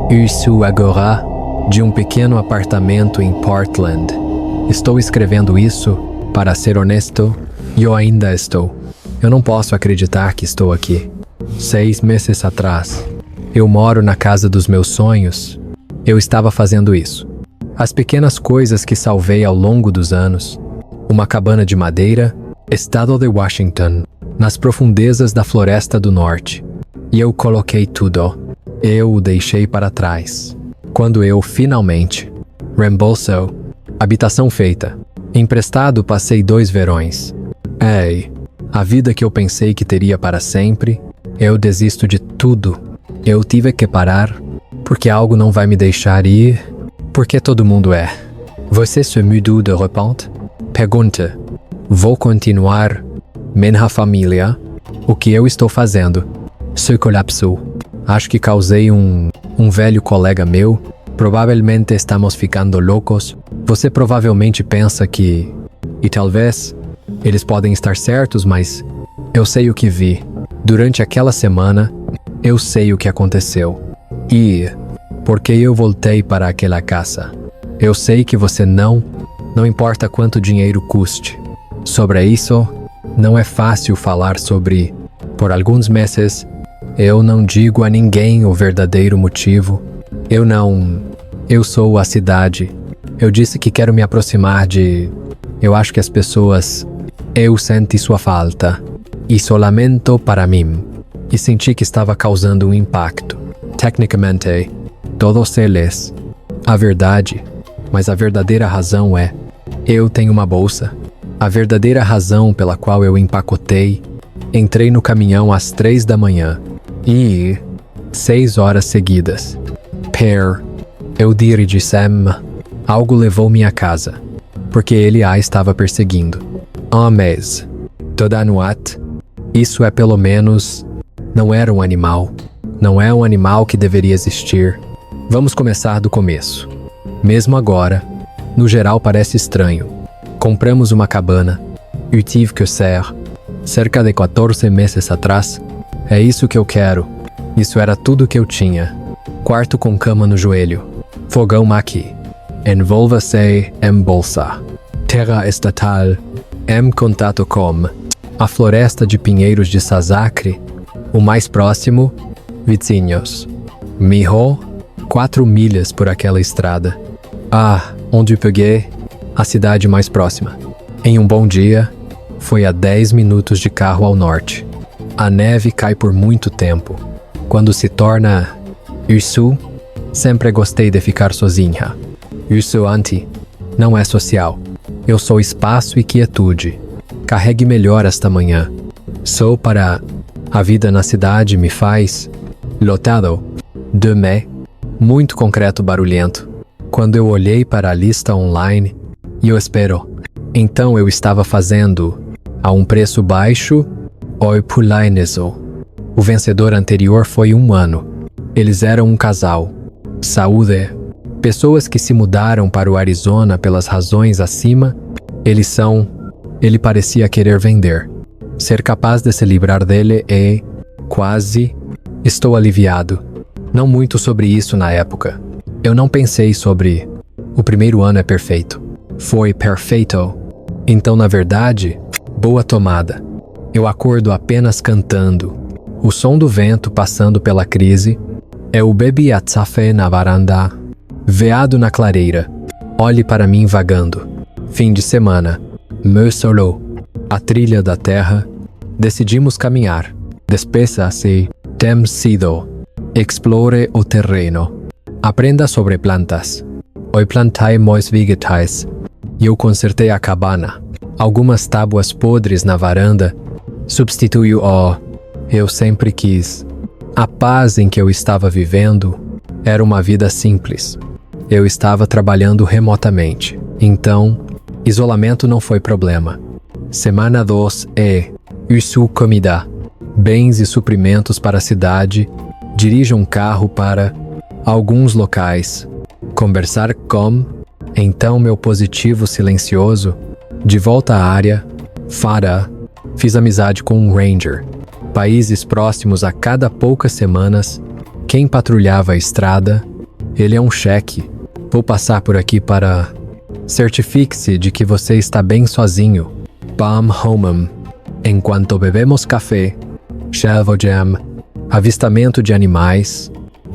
Isso agora, de um pequeno apartamento em Portland. Estou escrevendo isso, para ser honesto, eu ainda estou. Eu não posso acreditar que estou aqui. 6 meses atrás, eu moro na casa dos meus sonhos. Eu estava fazendo isso. As pequenas coisas que salvei ao longo dos anos. Uma cabana de madeira, estado de Washington, nas profundezas da Floresta do Norte. E eu coloquei tudo. Eu o deixei para trás. Quando eu, finalmente, reembolso, habitação feita. Emprestado, passei 2 verões. Ei, a vida que eu pensei que teria para sempre, eu desisto de tudo. Eu tive que parar, porque algo não vai me deixar ir, porque todo mundo é. Você se mudou de repente? Pergunta. Vou continuar, minha família, o que eu estou fazendo. Se colapsou. Acho que causei um velho colega meu. Provavelmente estamos ficando loucos. Você provavelmente pensa que... E talvez... Eles podem estar certos, mas... Eu sei o que vi. Durante aquela semana, eu sei o que aconteceu. E... Porque eu voltei para aquela casa. Eu sei que você não importa quanto dinheiro custe. Sobre isso, não é fácil falar sobre... Por alguns meses, eu não digo a ninguém o verdadeiro motivo. Eu sou a cidade. Eu disse que quero me aproximar de... Eu acho que as pessoas... Eu senti sua falta. Isolamento para mim. E senti que estava causando um impacto. Tecnicamente, todos eles. A verdade. Mas a verdadeira razão é... Eu tenho uma bolsa. A verdadeira razão pela qual eu empacotei... Entrei no caminhão às 3 da manhã. E... 6 horas seguidas. Eu dirigi Sam. Algo levou-me à casa. Porque ele a estava perseguindo. Um mês. Toda noite. Isso é pelo menos... Não era um animal. Não é um animal que deveria existir. Vamos começar do começo. Mesmo agora, no geral parece estranho. Compramos uma cabana. Eu tive que ser. Cerca de 14 meses atrás. É isso que eu quero. Isso era tudo que eu tinha. Quarto com cama no joelho. Fogão aqui. Envolva-se em bolsa. Terra estatal. Em contato com. A floresta de pinheiros de Sasakre. O mais próximo. Vizinhos. Miho. 4 milhas por aquela estrada. Onde peguei. A cidade mais próxima. Em um bom dia. Foi a 10 minutos de carro ao norte. A neve cai por muito tempo. Quando se torna... Isso, sempre gostei de ficar sozinha. Isso não é social. Eu sou espaço e quietude. Carregue melhor esta manhã. Sou para... A vida na cidade me faz... Lotado. Muito concreto barulhento. Quando eu olhei para a lista online, e eu espero. Então eu estava fazendo... A um preço baixo... Oi pulai nisso. O vencedor anterior foi 1 ano. Eles eram um casal. Saúde. Pessoas que se mudaram para o Arizona pelas razões acima. Ele parecia querer vender. Ser capaz de se livrar dele é... Quase... Estou aliviado. Não muito sobre isso na época. Eu não pensei sobre... O primeiro ano é perfeito. Foi perfeito. Então, na verdade... Boa tomada. Eu acordo apenas cantando. O som do vento passando pela crise. Eu bebi a café na varanda. Veado na clareira. Olhe para mim vagando. Fim de semana. Me solo. A trilha da terra. Decidimos caminhar. Despeça-se. Tem sido. Explore o terreno. Aprenda sobre plantas. Eu plantei mais vegetais. E eu consertei a cabana. Algumas tábuas podres na varanda. Substituiu o... Eu sempre quis. A paz em que eu estava vivendo era uma vida simples. Eu estava trabalhando remotamente. Então, isolamento não foi problema. Semana 2 é... Isso comida. Bens e suprimentos para a cidade. Dirija um carro para... Alguns locais. Conversar com... Então meu positivo silencioso... De volta à área, Fara, fiz amizade com um ranger. Países próximos a cada poucas semanas, quem patrulhava a estrada, Ele é um cheque. Vou passar por aqui para... Certifique-se de que você está bem sozinho. Bam homem. Enquanto bebemos café, Chavo Jam, avistamento de animais,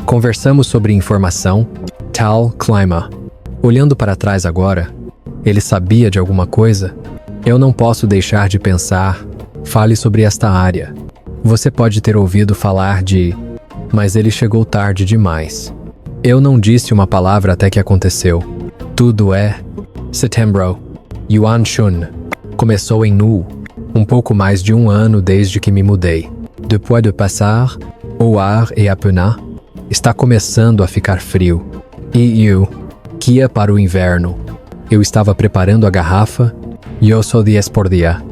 conversamos sobre informação, tal clima. Olhando para trás agora, ele sabia de alguma coisa? Eu não posso deixar de pensar. Fale sobre esta área. Você pode ter ouvido falar de... Mas ele chegou tarde demais. Eu não disse uma palavra até que aconteceu. Tudo é... Setembro. Yuan Shun. Começou em Nu. Um pouco mais de um ano desde que me mudei. Depois de passar, o ar é apenas... Está começando a ficar frio. E eu... Que é para o inverno. Eu estava preparando a garrafa. Eu sou 10 por dia.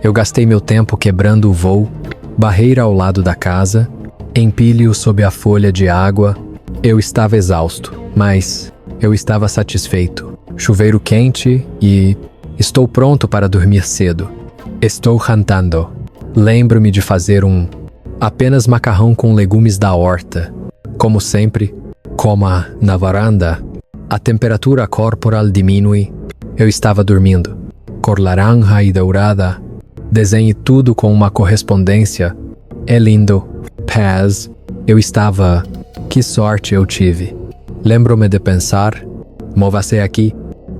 Eu gastei meu tempo quebrando o voo, barreira ao lado da casa, empilho sob a folha de água. Eu estava exausto, mas eu estava satisfeito. Chuveiro quente e estou pronto para dormir cedo. Estou jantando. Lembro-me de fazer apenas macarrão com legumes da horta. Como sempre, coma na varanda. A temperatura corporal diminui. Eu estava dormindo. Cor laranja e dourada. Desenhe tudo com uma correspondência. É lindo. Paz. Eu estava... Que sorte eu tive. Lembro-me de pensar... Mova-se aqui.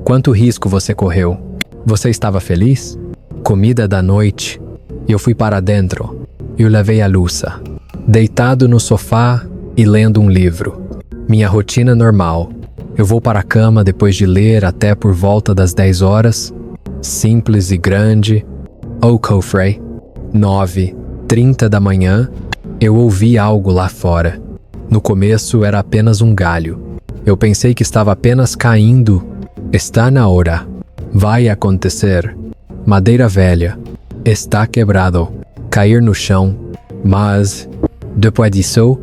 Quanto risco você correu? Você estava feliz? Comida da noite. Eu fui para dentro. Eu levei a louça. Deitado no sofá e lendo um livro. Minha rotina normal. Eu vou para a cama depois de ler até por volta das 10 horas. Simples e grande. O cofre. 9:30 da manhã. Eu ouvi algo lá fora. No começo era apenas um galho. Eu pensei que estava apenas caindo. Está na hora. Vai acontecer. Madeira velha. Está quebrado. Cair no chão. Mas, depois disso,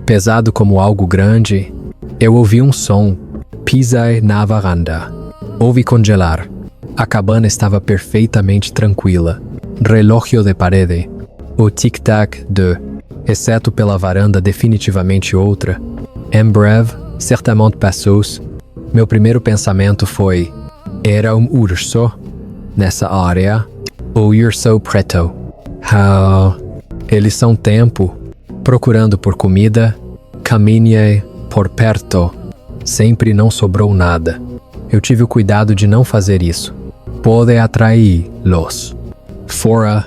pesado como algo grande, eu ouvi um som. Pisei na varanda. Ouvi congelar. A cabana estava perfeitamente tranquila. Relógio de parede. O tic-tac de... Exceto pela varanda definitivamente outra. Em breve, certamente passou-se. Meu primeiro pensamento foi... Era um urso? Nessa área? O urso preto. Eles são tempo. Procurando por comida. Caminhei por perto. Sempre não sobrou nada. Eu tive o cuidado de não fazer isso. Pode atraí-los. Fora,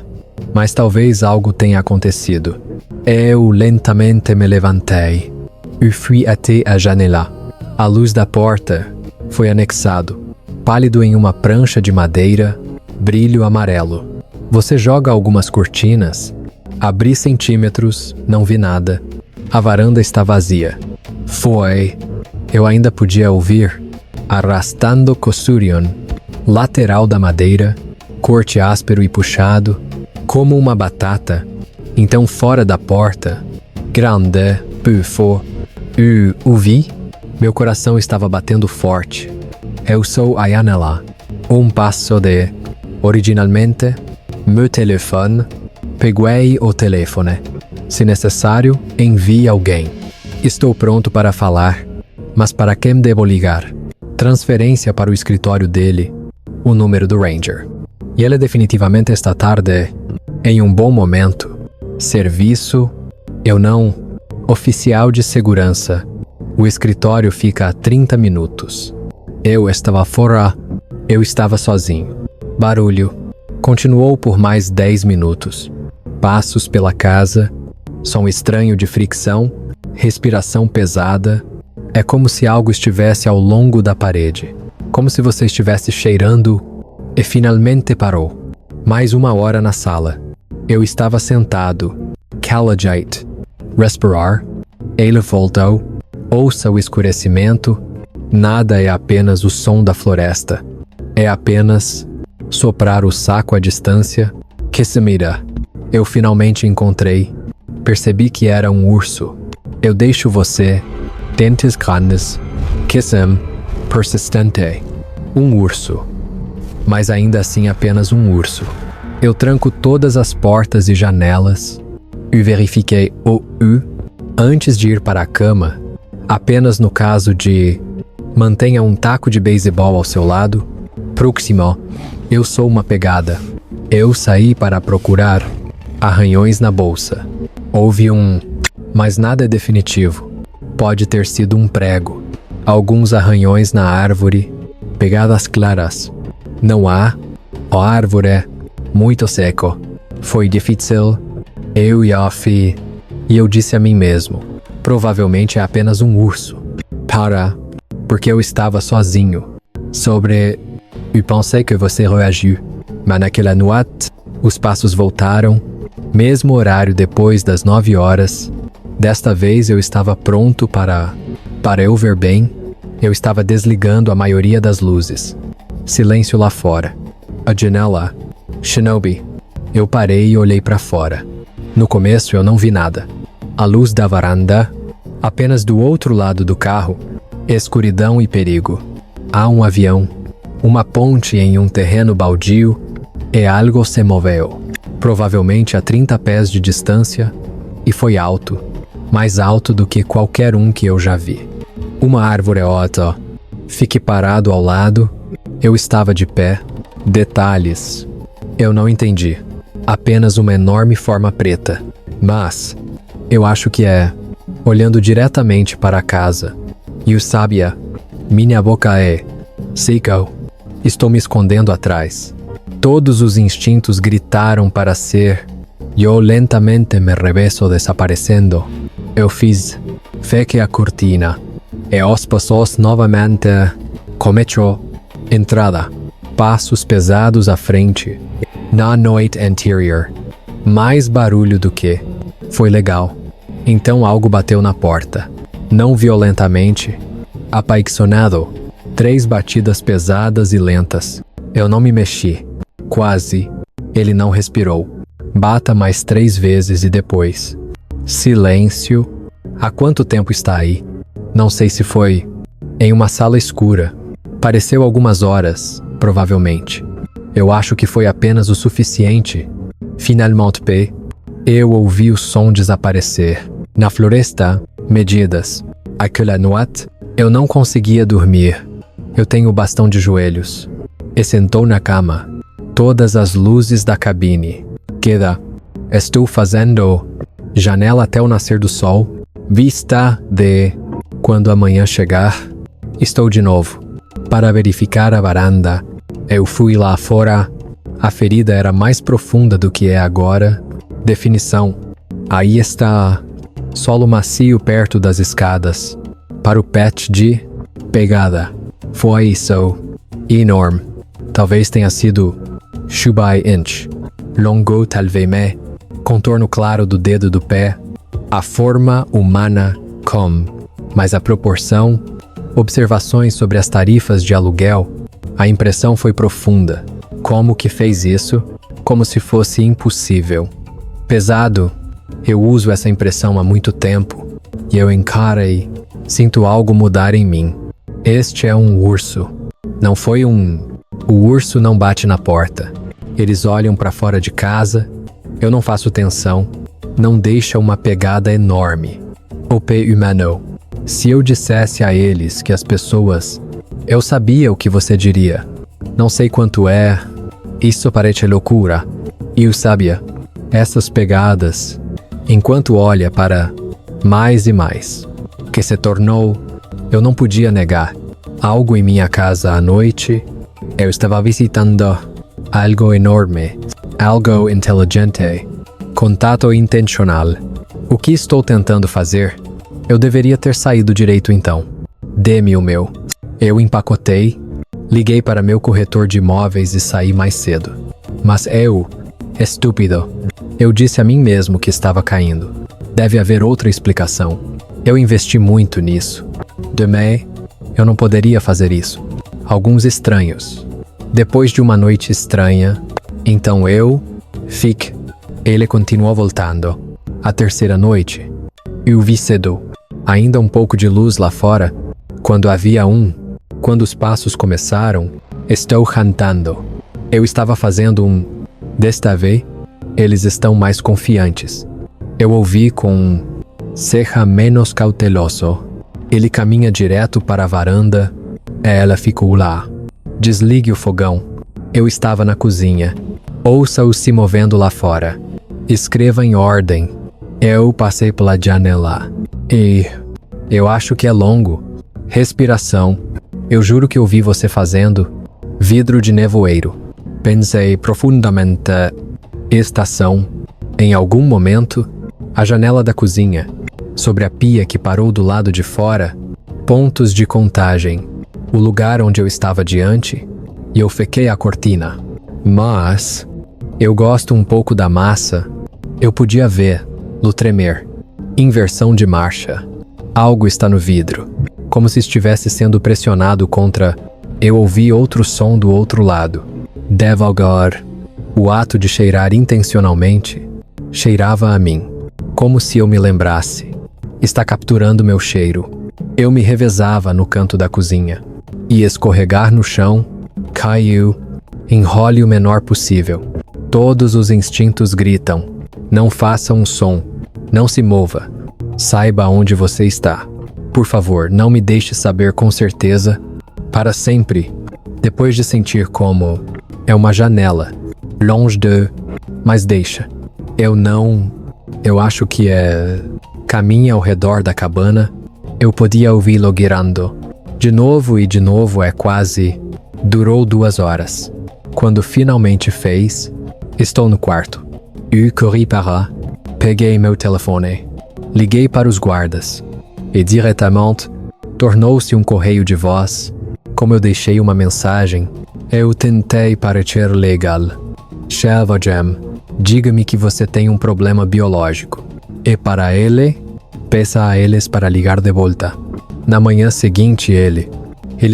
mas talvez algo tenha acontecido. Eu lentamente me levantei. E fui até a janela. A luz da porta foi anexado. Pálido em uma prancha de madeira, brilho amarelo. Você joga algumas cortinas. Abri centímetros, não vi nada. A varanda está vazia. Foi. Eu ainda podia ouvir. Arrastando costurion. Lateral da madeira. Corte áspero e puxado. Como uma batata. Então fora da porta. Grande, bufo. O vi. Meu coração estava batendo forte. Eu sou a janela. Passo de... Originalmente, meu telefone. Peguei o telefone. Se necessário, envie alguém. Estou pronto para falar. Mas para quem devo ligar? Transferência para o escritório dele. O número do Ranger. E ele definitivamente está tarde. Em um bom momento. Serviço. Eu não. Oficial de segurança. O escritório fica a 30 minutos. Eu estava fora. Eu estava sozinho. Barulho. Continuou por mais 10 minutos. Passos pela casa. Som estranho de fricção. Respiração pesada. É como se algo estivesse ao longo da parede. Como se você estivesse cheirando. E finalmente parou. Mais 1 hora na sala. Eu estava sentado. Calagite. Respirar. Ele voltou. Ouça o escurecimento. Nada é apenas o som da floresta. É apenas soprar o saco à distância. Que se mira. Eu finalmente encontrei. Percebi que era um urso. Eu deixo você. Dentes grandes. Kissem. Persistente. Um urso. Mas ainda assim apenas um urso. Eu tranco todas as portas e janelas. E verifiquei o U. Antes de ir para a cama, Apenas no caso de mantenha um taco de beisebol ao seu lado. Próximo, eu sou uma pegada. Eu saí para procurar arranhões na bolsa. Houve mas nada é definitivo. Pode ter sido um prego. Alguns arranhões na árvore, pegadas claras. Não há. A árvore é muito seco. Foi difícil. E eu disse a mim mesmo, provavelmente é apenas um urso. Porque eu estava sozinho. Eu pensei que você reagiu, mas naquela noite, os passos voltaram, mesmo horário depois das 9 horas. Desta vez eu estava pronto para eu ver bem. Eu estava desligando a maioria das luzes. Silêncio lá fora. A janela. Shinobi. Eu parei e olhei para fora. No começo eu não vi nada. A luz da varanda, apenas do outro lado do carro, escuridão e perigo. Há um avião, uma ponte em um terreno baldio, e algo se moveu. Provavelmente a 30 pés de distância, e foi alto, mais alto do que qualquer um que eu já vi. Uma árvore alta. Fique parado ao lado. Eu estava de pé. Detalhes. Eu não entendi. Apenas uma enorme forma preta. Mas eu acho que é olhando diretamente para a casa. E o sabia. Minha boca é seca. Estou me escondendo atrás. Todos os instintos gritaram para ser. Eu lentamente me revezo desaparecendo. Eu fiz. Feche a cortina. E os passos novamente. Começou. Entrada. Passos pesados à frente. Na noite anterior. Mais barulho do que. Foi legal. Então algo bateu na porta. Não violentamente. Apaixonado. 3 batidas pesadas e lentas. Eu não me mexi. Quase. Ele não respirou. Bata mais 3 vezes e depois. Silêncio. Há quanto tempo está aí? Não sei se foi. Em uma sala escura. Pareceu algumas horas, provavelmente. Eu acho que foi apenas o suficiente. Finalmente, eu ouvi o som desaparecer. Na floresta, medidas. Aquela noite, eu não conseguia dormir. Eu tenho o bastão de joelhos. E sentou na cama. Todas as luzes da cabine. Estou fazendo janela até o nascer do sol. Vista de quando a manhã chegar. Estou de novo. Para verificar a varanda. Eu fui lá fora. A ferida era mais profunda do que é agora. Definição. Aí está. Solo macio perto das escadas. Para o patch de pegada. Foi isso. Enorme. Talvez tenha sido Shubai inch. Longo talvez me. Contorno claro do dedo do pé. A forma humana mas a proporção. Observações sobre as tarifas de aluguel. A impressão foi profunda. Como que fez isso? Como se fosse impossível. Pesado. Eu uso essa impressão há muito tempo. E eu encarei. Sinto algo mudar em mim. Este é um urso. Não foi O urso não bate na porta. Eles olham para fora de casa. Eu não faço tensão. Não deixa uma pegada enorme. O pé humano. Se eu dissesse a eles que as pessoas... Eu sabia o que você diria. Não sei quanto é. Isso parece loucura. E eu sabia. Essas pegadas. Enquanto olha para mais e mais. Que se tornou... Eu não podia negar. Algo em minha casa à noite. Eu estava visitando algo enorme. Algo inteligente. Contato intencional. O que estou tentando fazer? Eu deveria ter saído direito então. Dê-me o meu. Eu empacotei, liguei para meu corretor de imóveis e saí mais cedo. Mas estúpido, eu disse a mim mesmo que estava caindo. Deve haver outra explicação. Eu investi muito nisso. Eu não poderia fazer isso. Alguns estranhos. Depois de uma noite estranha, então ele continuou voltando. A terceira noite, eu vi cedo. Ainda um pouco de luz lá fora. Quando os passos começaram, estou cantando. Eu estava fazendo desta vez, eles estão mais confiantes. Eu ouvi com seja menos cauteloso. Ele caminha direto para a varanda. Ela ficou lá. Desligue o fogão. Eu estava na cozinha. Ouça-o se movendo lá fora. Escreva em ordem. Eu passei pela janela. E eu acho que é longo. Respiração. Eu juro que ouvi você fazendo. Vidro de nevoeiro. Pensei profundamente. Estação. Em algum momento, a janela da cozinha. Sobre a pia que parou do lado de fora. Pontos de contagem. O lugar onde eu estava diante. E eu fequei a cortina. Mas eu gosto um pouco da massa. Eu podia ver, no tremer. Inversão de marcha. Algo está no vidro. Como se estivesse sendo pressionado contra. Eu ouvi outro som do outro lado. Devagar. O ato de cheirar intencionalmente cheirava a mim. Como se eu me lembrasse. Está capturando meu cheiro. Eu me revezava no canto da cozinha. E escorregar no chão. Caiu. Enrole o menor possível. Todos os instintos gritam. Não faça um som. Não se mova. Saiba onde você está. Por favor, não me deixe saber com certeza. Para sempre. Depois de sentir como... É uma janela. Longe de... Mas deixa. Eu acho que é... Caminha ao redor da cabana. Eu podia ouvi-lo guirando. De novo e de novo é quase... Durou 2 horas. Quando finalmente fez... Estou no quarto. Eu corri para... Peguei meu telefone. Liguei para os guardas. E diretamente... Tornou-se um correio de voz. Como eu deixei uma mensagem... Eu tentei parecer legal. Chava Jam, diga-me que você tem um problema biológico. E para ele, peça a eles para ligar de volta. Na manhã seguinte ele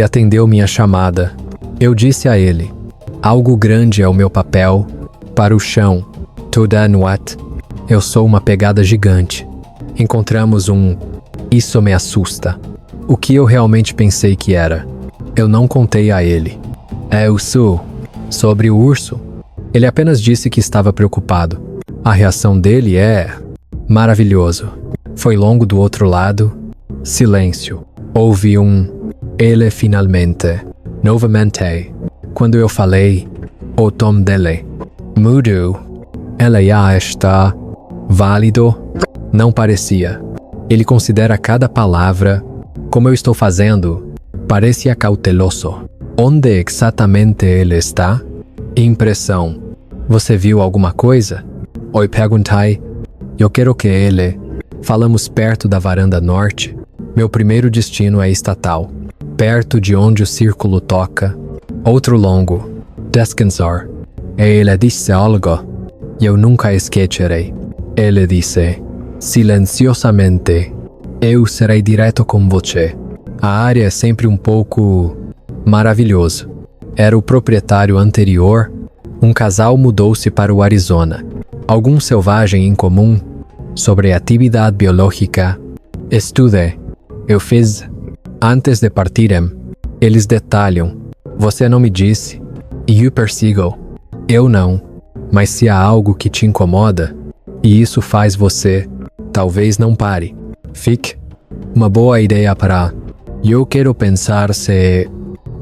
atendeu minha chamada. Eu disse a ele, algo grande é o meu papel, para o chão. Toda what? Eu sou uma pegada gigante. Encontramos isso me assusta. O que eu realmente pensei que era. Eu não contei a ele. Eu sou. Sobre o urso. Ele apenas disse que estava preocupado. A reação dele é... maravilhoso. Foi longo do outro lado. Silêncio. Houve ele finalmente. Novamente. Quando eu falei... O tom dele. Mudou. Ela já está... válido? Não parecia. Ele considera cada palavra... Como eu estou fazendo... Parecia cauteloso. Onde exatamente ele está? Impressão. Você viu alguma coisa? Eu perguntei. Eu quero que ele... Falamos perto da varanda norte. Meu primeiro destino é estatal. Perto de onde o círculo toca. Outro longo. Descansar. E ele disse algo. Eu nunca esquecerei. Ele disse... Silenciosamente. Eu serei direto com você. A área é sempre um pouco... Maravilhoso. Era o proprietário anterior. Um casal mudou-se para o Arizona. Algum selvagem em comum. Sobre atividade biológica. Estude. Eu fiz. Antes de partirem. Eles detalham. Você não me disse. E eu persigo. Eu não. Mas se há algo que te incomoda. E isso faz você. Talvez não pare. Fique. Uma boa ideia para... Eu quero pensar se...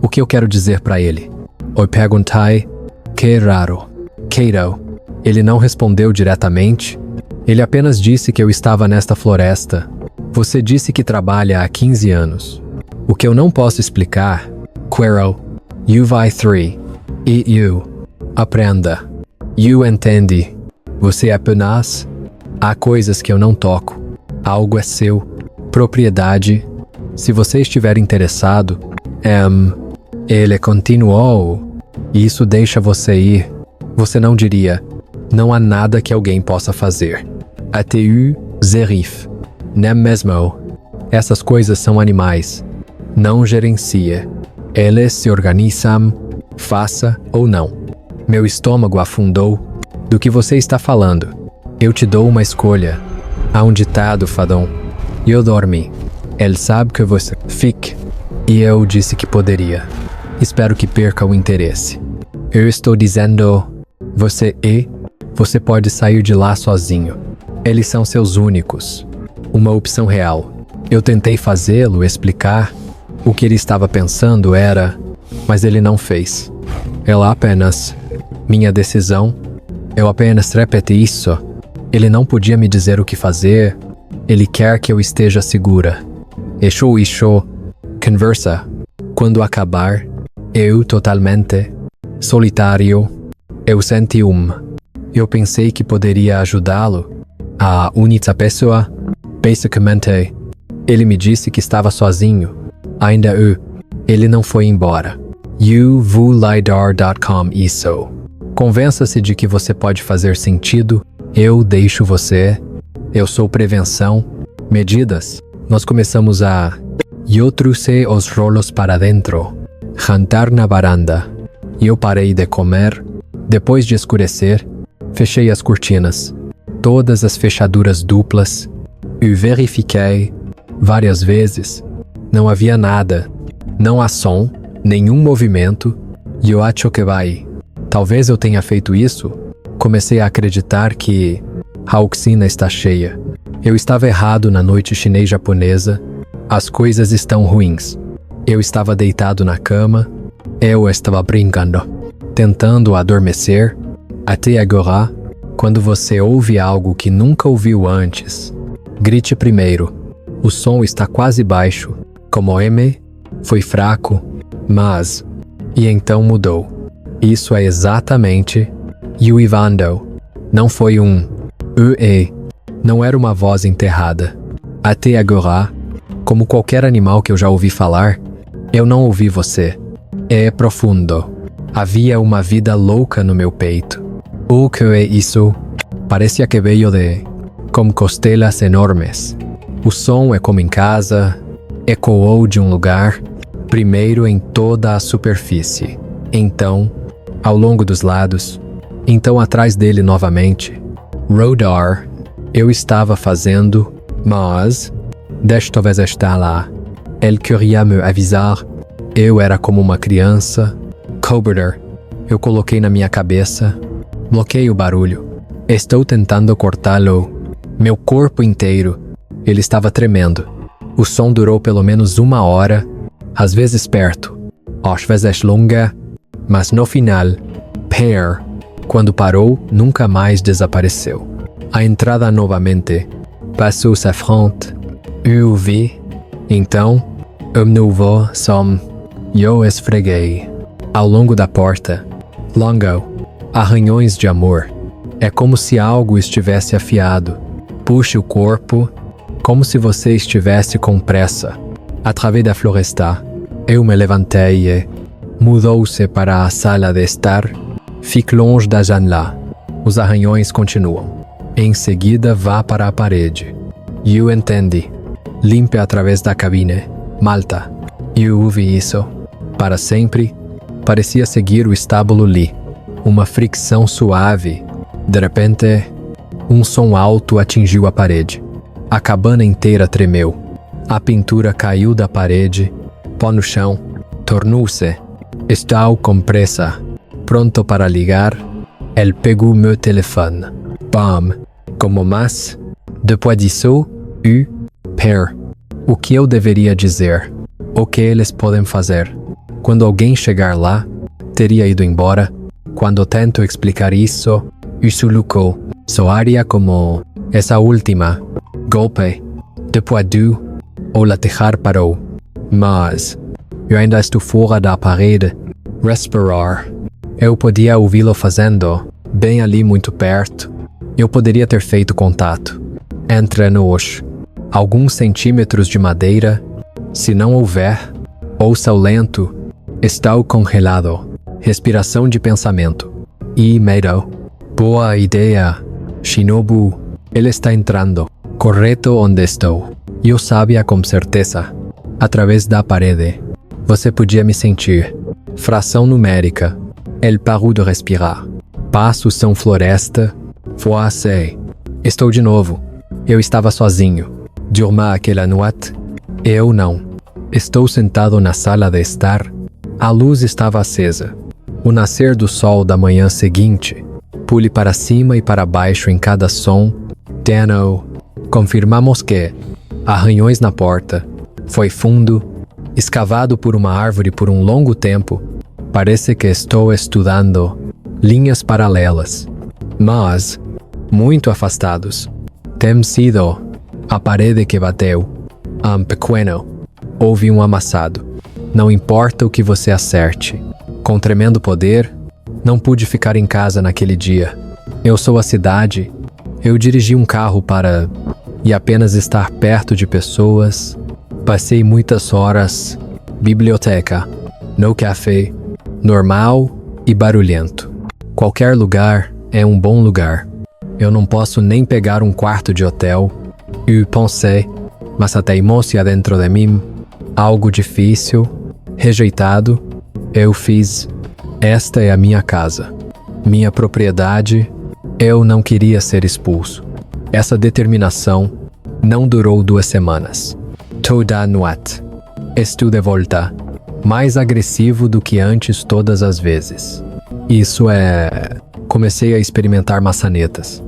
O que eu quero dizer para ele? Eu perguntei, que raro. Quero. Ele não respondeu diretamente. Ele apenas disse que eu estava nesta floresta. Você disse que trabalha há 15 anos. O que eu não posso explicar. Quero. You vai 3. E you. Aprenda. You entende. Você apenas. Há coisas que eu não toco. Algo é seu. Propriedade. Se você estiver interessado. Ele continuou. E isso deixa você ir. Você não diria. Não há nada que alguém possa fazer. Ateu, zerif. Nem mesmo. Essas coisas são animais. Não gerencia. Eles se organizam. Faça ou não. Meu estômago afundou. Do que você está falando? Eu te dou uma escolha. Há um ditado, Fadon. Eu dormi. Ele sabe que você... Fique. E eu disse que poderia. Espero que perca o interesse. Eu estou dizendo... Você pode sair de lá sozinho. Eles são seus únicos. Uma opção real. Eu tentei fazê-lo explicar o que ele estava pensando mas ele não fez. Ela apenas... Minha decisão... Eu apenas repeti isso. Ele não podia me dizer o que fazer. Ele quer que eu esteja segura. Isso. Conversa. Quando acabar, eu totalmente solitário. Eu senti Eu pensei que poderia ajudá-lo. A única pessoa, basicamente. Ele me disse que estava sozinho. Ainda ele não foi embora. uvulidar.com isso. Convença-se de que você pode fazer sentido. Eu deixo você. Eu sou prevenção. Medidas. Nós começamos a... Eu trouxe os rolos para dentro. Jantar na varanda. Eu parei de comer. Depois de escurecer, fechei as cortinas. Todas as fechaduras duplas. E verifiquei várias vezes. Não havia nada. Não há som, nenhum movimento. E eu acho que vai. Talvez eu tenha feito isso. Comecei a acreditar que a oficina está cheia. Eu estava errado na noite chinês-japonesa. As coisas estão ruins. Eu estava deitado na cama. Eu estava brincando, tentando adormecer. Até agora, quando você ouve algo que nunca ouviu antes, grite primeiro. O som está quase baixo, como M, foi fraco, mas... E então mudou. Isso é exatamente... Uivando. Não foi não era uma voz enterrada. Até agora, como qualquer animal que eu já ouvi falar, eu não ouvi você. É profundo. Havia uma vida louca no meu peito. O que é isso? Parecia que veio como costelas enormes. O som é como em casa, ecoou de um lugar, primeiro em toda a superfície, então, ao longo dos lados, então atrás dele novamente. Rodar, eu estava fazendo, mas, desta vez está lá. Ele queria me avisar. Eu era como uma criança. Cobertor, eu coloquei na minha cabeça. Bloqueei o barulho. Estou tentando cortá-lo. Meu corpo inteiro. Ele estava tremendo. O som durou pelo menos 1 hora, às vezes perto, às vezes longa, mas no final, quando parou, nunca mais desapareceu. A entrada novamente. Passou-se à frente. Eu vi. Então, novo som. Eu esfreguei. Ao longo da porta. Longo. Arranhões de amor. É como se algo estivesse afiado. Puxe o corpo, como se você estivesse com pressa. Através da floresta, eu me levantei e mudou-se para a sala de estar. Fique longe da janela. Os arranhões continuam. Em seguida, vá para a parede. Eu entendi. Limpe através da cabine. Malta. Eu ouvi isso. Para sempre, parecia seguir o estábulo Lee. Uma fricção suave. De repente, um som alto atingiu a parede. A cabana inteira tremeu. A pintura caiu da parede. Pó no chão. Tornou-se. Estou com pressa. Pronto para ligar. Ele pegou meu telefone. Bam. Como mas? Depois disso, o que eu deveria dizer? O que eles podem fazer? Quando alguém chegar lá, teria ido embora. Quando tento explicar isso lucou. Soaria como essa última. Golpe. Depois o latejar parou. Mas eu ainda estou fora da parede. Respirar. Eu podia ouvi-lo fazendo, bem ali muito perto. Eu poderia ter feito contato. Entre-nos. Alguns centímetros de madeira. Se não houver, ouça o lento. Estou congelado. Respiração de pensamento. E medo. Boa ideia. Shinobu. Ele está entrando. Correto onde estou. Eu sabia com certeza. Através da parede. Você podia me sentir. Fração numérica. Ele parou de respirar. Passos são floresta. Voacei. Estou de novo. Eu estava sozinho. Durma aquela noite. Eu não. Estou sentado na sala de estar. A luz estava acesa. O nascer do sol da manhã seguinte. Pule para cima e para baixo em cada som. Dano. Confirmamos que arranhões na porta. Foi fundo, escavado por uma árvore por um longo tempo. Parece que estou estudando linhas paralelas, mas muito afastados. Tem sido a parede que bateu. Pequeno. Houve um amassado. Não importa o que você acerte. Com tremendo poder, não pude ficar em casa naquele dia. Eu sou a cidade. Eu dirigi um carro para... E apenas estar perto de pessoas. Passei muitas horas. Biblioteca. No café. Normal e barulhento. Qualquer lugar é um bom lugar. Eu não posso nem pegar um quarto de hotel. Eu pensei, mas a teimosia dentro de mim, algo difícil, rejeitado, eu fiz. Esta é a minha casa, minha propriedade. Eu não queria ser expulso. Essa determinação não durou 2 semanas. Toda noite. Estou de volta, mais agressivo do que antes todas as vezes. Isso é... Comecei a experimentar maçanetas.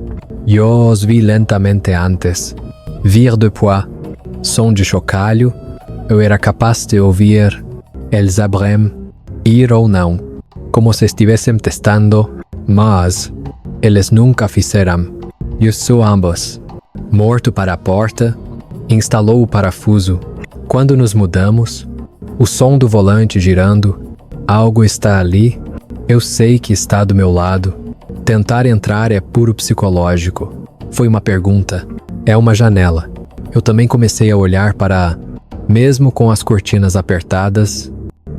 Eu os vi lentamente antes. Vir depois. Som de chocalho. Eu era capaz de ouvir eles abrem, ir ou não, como se estivessem testando, mas eles nunca fizeram. Eu sou ambos. Morto para a porta, instalou o parafuso. Quando nos mudamos, o som do volante girando, algo está ali, eu sei que está do meu lado. Tentar entrar é puro psicológico. Foi uma pergunta. É uma janela. Eu também comecei a olhar para... Mesmo com as cortinas apertadas,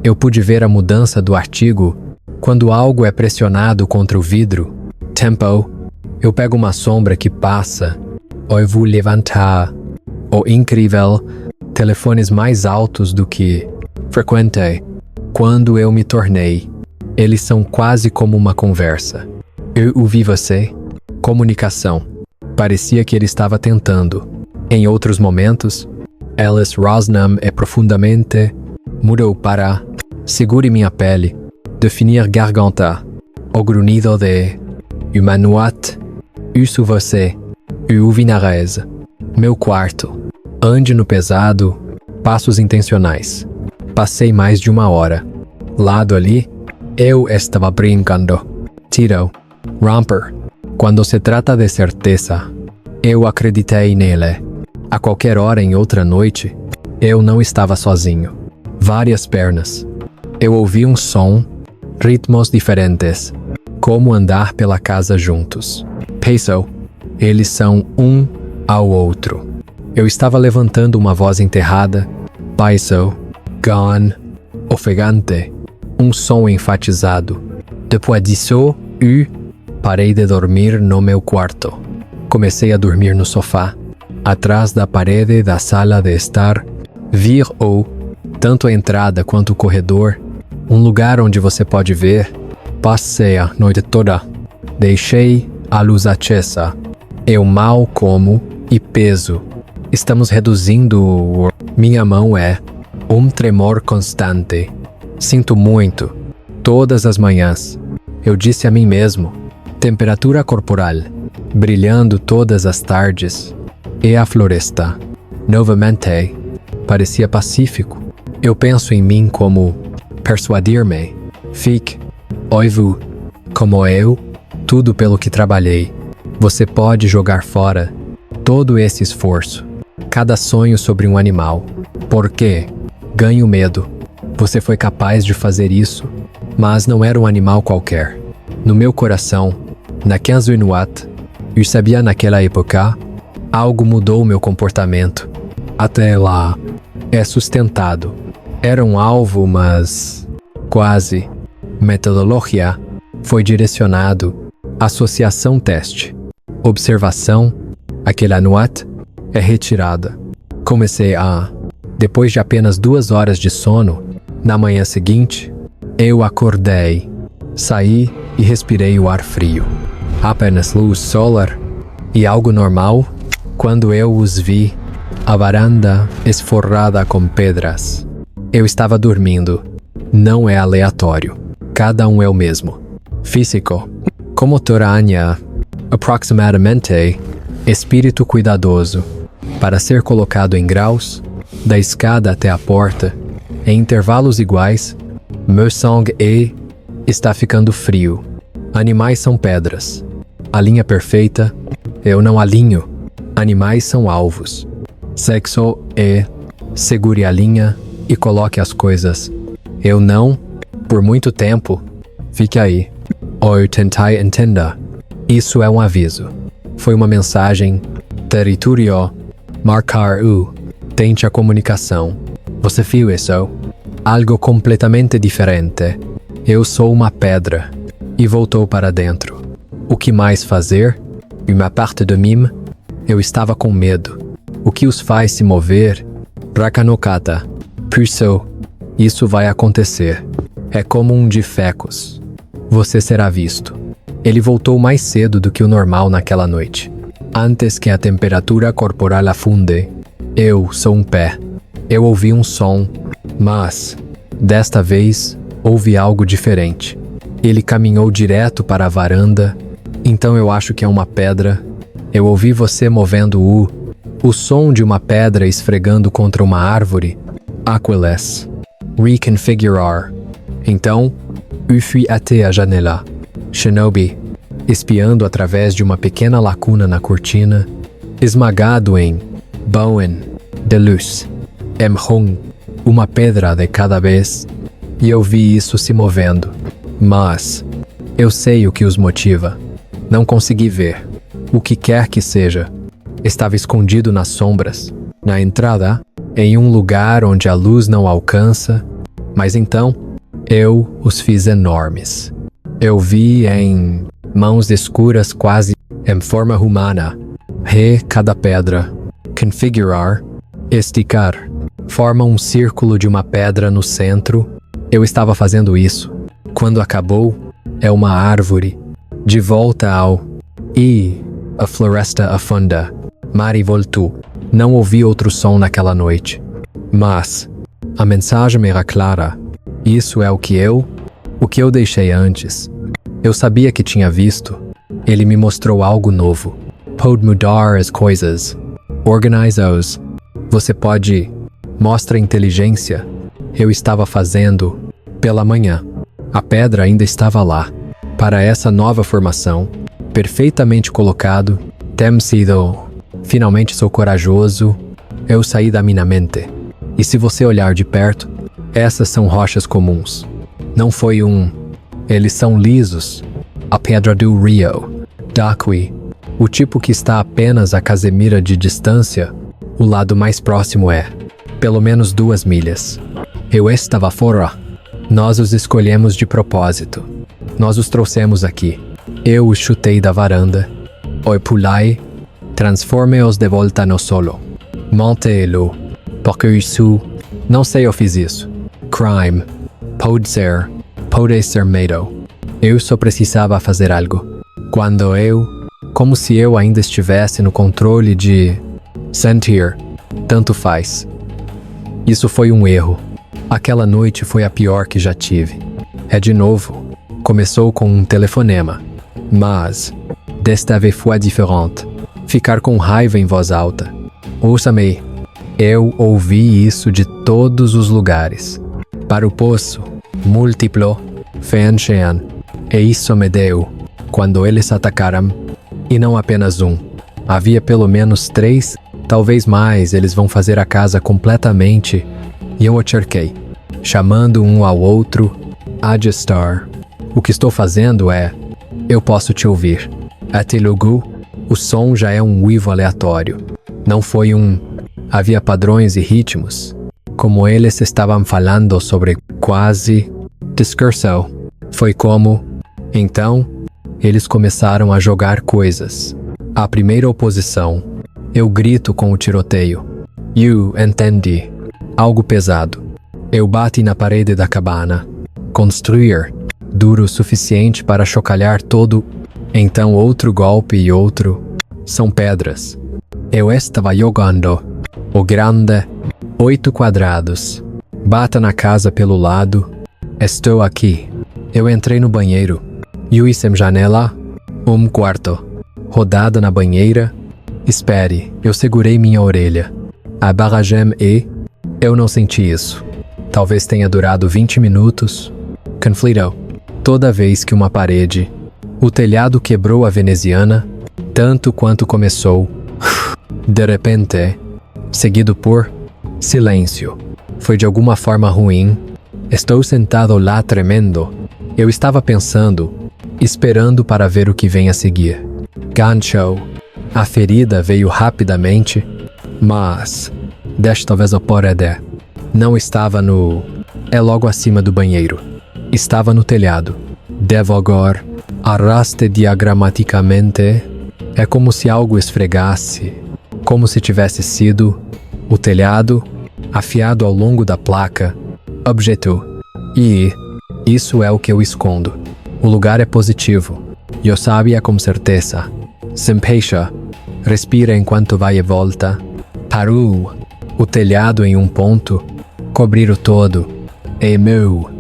eu pude ver a mudança do artigo quando algo é pressionado contra o vidro. Tempo. Eu pego uma sombra que passa. Ou eu vou levantar. O incrível. Telefones mais altos do que frequentei. Quando eu me tornei. Eles são quase como uma conversa. Eu ouvi você. Comunicação. Parecia que ele estava tentando. Em outros momentos, Alice Rosnam é profundamente mudou para segure minha pele, definir garganta, o grunhido de humanote, isso você, o vinarese, meu quarto, ande no pesado, passos intencionais. Passei mais de 1 hora. Lado ali, eu estava brincando. Tiro, romper. Quando se trata de certeza, eu acreditei nele. A qualquer hora em outra noite, eu não estava sozinho. Várias pernas. Eu ouvi um som, ritmos diferentes, como andar pela casa juntos. Peso, eles são um ao outro. Eu estava levantando uma voz enterrada. Peso, gone, ofegante, um som enfatizado. Depois disso, parei de dormir no meu quarto. Comecei a dormir no sofá, atrás da parede da sala de estar, vir ou, tanto a entrada quanto o corredor, um lugar onde você pode ver. Passei a noite toda. Deixei a luz acesa. Eu mal como e peso. Estamos reduzindo. Minha mão é um tremor constante. Sinto muito. Todas as manhãs. Eu disse a mim mesmo. Temperatura corporal. Brilhando todas as tardes. E a floresta. Novamente. Parecia pacífico. Eu penso em mim como persuadir-me. Fique. Oivo. Como eu. Tudo pelo que trabalhei. Você pode jogar fora todo esse esforço. Cada sonho sobre um animal. Por quê? Ganho medo. Você foi capaz de fazer isso, mas não era um animal qualquer. No meu coração, na 15 Inuit, eu sabia naquela época, algo mudou meu comportamento. Até lá, é sustentado. Era um alvo, mas quase. Metodologia foi direcionado. Associação teste. Observação. Aquele Inuit é retirada. Comecei a... Depois de apenas 2 horas de sono, na manhã seguinte, eu acordei. Saí e respirei o ar frio. Apenas luz solar e algo normal quando eu os vi. A varanda esforrada com pedras. Eu estava dormindo. Não é aleatório. Cada um é o mesmo. Físico. Como Toranha. Aproximadamente. Espírito cuidadoso. para ser colocado em graus, da escada até a porta, em intervalos iguais. Meu sangue está ficando frio. Animais são pedras. A linha perfeita, eu não alinho. Animais são alvos. Sexo segure a linha e coloque as coisas. Eu não, por muito tempo. Fique aí. Ou tentai entenda. Isso é um aviso. Foi uma mensagem. Território. Marcar o. Tente a comunicação. Você viu isso? Algo completamente diferente. Eu sou uma pedra. E voltou para dentro. O que mais fazer? Uma parte de mim. Eu estava com medo. O que os faz se mover? Rakanokata. Isso vai acontecer. É como um de fecos. Você será visto. Ele voltou mais cedo do que o normal naquela noite. Antes que a temperatura corporal afunde, eu sou um pé. Eu ouvi um som, mas, desta vez, ouvi algo diferente. Ele caminhou direto para a varanda, então eu acho que é uma pedra. Eu ouvi você movendo o som de uma pedra esfregando contra uma árvore. Aquiles. Reconfigurar. Então, eu fui até a janela. Shinobi, espiando através de uma pequena lacuna na cortina, esmagado em Bowen de luz. Uma pedra de cada vez, e eu vi isso se movendo. Mas eu sei o que os motiva. Não consegui ver. O que quer que seja. Estava escondido nas sombras, na entrada, em um lugar onde a luz não alcança, mas então eu os fiz enormes. Eu vi em mãos escuras quase em forma humana. Cada pedra. Configurar. Esticar. Forma um círculo de uma pedra no centro. Eu estava fazendo isso. Quando acabou, é uma árvore. De volta ao... E a floresta afunda. Mari voltou. Não ouvi outro som naquela noite. Mas a mensagem era clara. Isso é o que eu deixei antes. Eu sabia que tinha visto. Ele me mostrou algo novo. Pode mudar as coisas. Organiza-os. Você pode... Mostra inteligência. Eu estava fazendo... Pela manhã. A pedra ainda estava lá. Para essa nova formação. Perfeitamente colocado. Tem sido... Finalmente sou corajoso. Eu saí da minha mente. E se você olhar de perto, essas são rochas comuns. Não foi Eles são lisos. A pedra do rio. Daqui. O tipo que está apenas a Casemira de distância. O lado mais próximo é, pelo menos 2 milhas. Eu estava fora. Nós os escolhemos de propósito. Nós os trouxemos aqui. Eu os chutei da varanda. Oi pulai. Transforme-os de volta no solo. Monte-lo. Porque isso... Não sei eu fiz isso. Crime. Pode ser medo. Eu só precisava fazer algo. Quando como se eu ainda estivesse no controle de... Sentir. Tanto faz. Isso foi um erro. Aquela noite foi a pior que já tive. É de novo. Começou com um telefonema. Mas... Desta vez foi diferente. Ficar com raiva em voz alta. Ouça-me. Eu ouvi isso de todos os lugares. Para o poço. Múltiplo. Fenchean. E isso me deu. Quando eles atacaram. E não apenas um. Havia pelo menos 3, talvez mais. Eles vão fazer a casa completamente. E eu o cerquei. Chamando um ao outro. Adjustar. O que estou fazendo é... Eu posso te ouvir. Até logo, o som já é um uivo aleatório. Não foi Havia padrões e ritmos. Como eles estavam falando sobre quase... Discurso. Foi como... Então, eles começaram a jogar coisas. A primeira oposição. Eu grito com o tiroteio. You entendi. Algo pesado. Eu bati na parede da cabana. Construir. Duro o suficiente para chocalhar todo. Então outro golpe e outro. São pedras. Eu estava jogando. O grande. 8 quadrados. Bata na casa pelo lado. Estou aqui. Eu entrei no banheiro. Sem janela. Quarto. Rodada na banheira. Espere, eu segurei minha orelha. A barragem eu não senti isso. Talvez tenha durado 20 minutos. Conflito. Toda vez que uma parede, o telhado quebrou a veneziana, tanto quanto começou. De repente, seguido por silêncio. Foi de alguma forma ruim. Estou sentado lá tremendo. Eu estava pensando, esperando para ver o que vem a seguir. Gancho. A ferida veio rapidamente, mas desta vez o porede não estava no... É logo acima do banheiro. Estava no telhado. Devagar, arraste diagramaticamente. É como se algo esfregasse, como se tivesse sido o telhado, afiado ao longo da placa, objeto. E isso é o que eu escondo. O lugar é positivo. Eu sabia com certeza. Simpecha. Respira enquanto vai e volta. Parou. O telhado em um ponto. Cobrir o todo. É meu.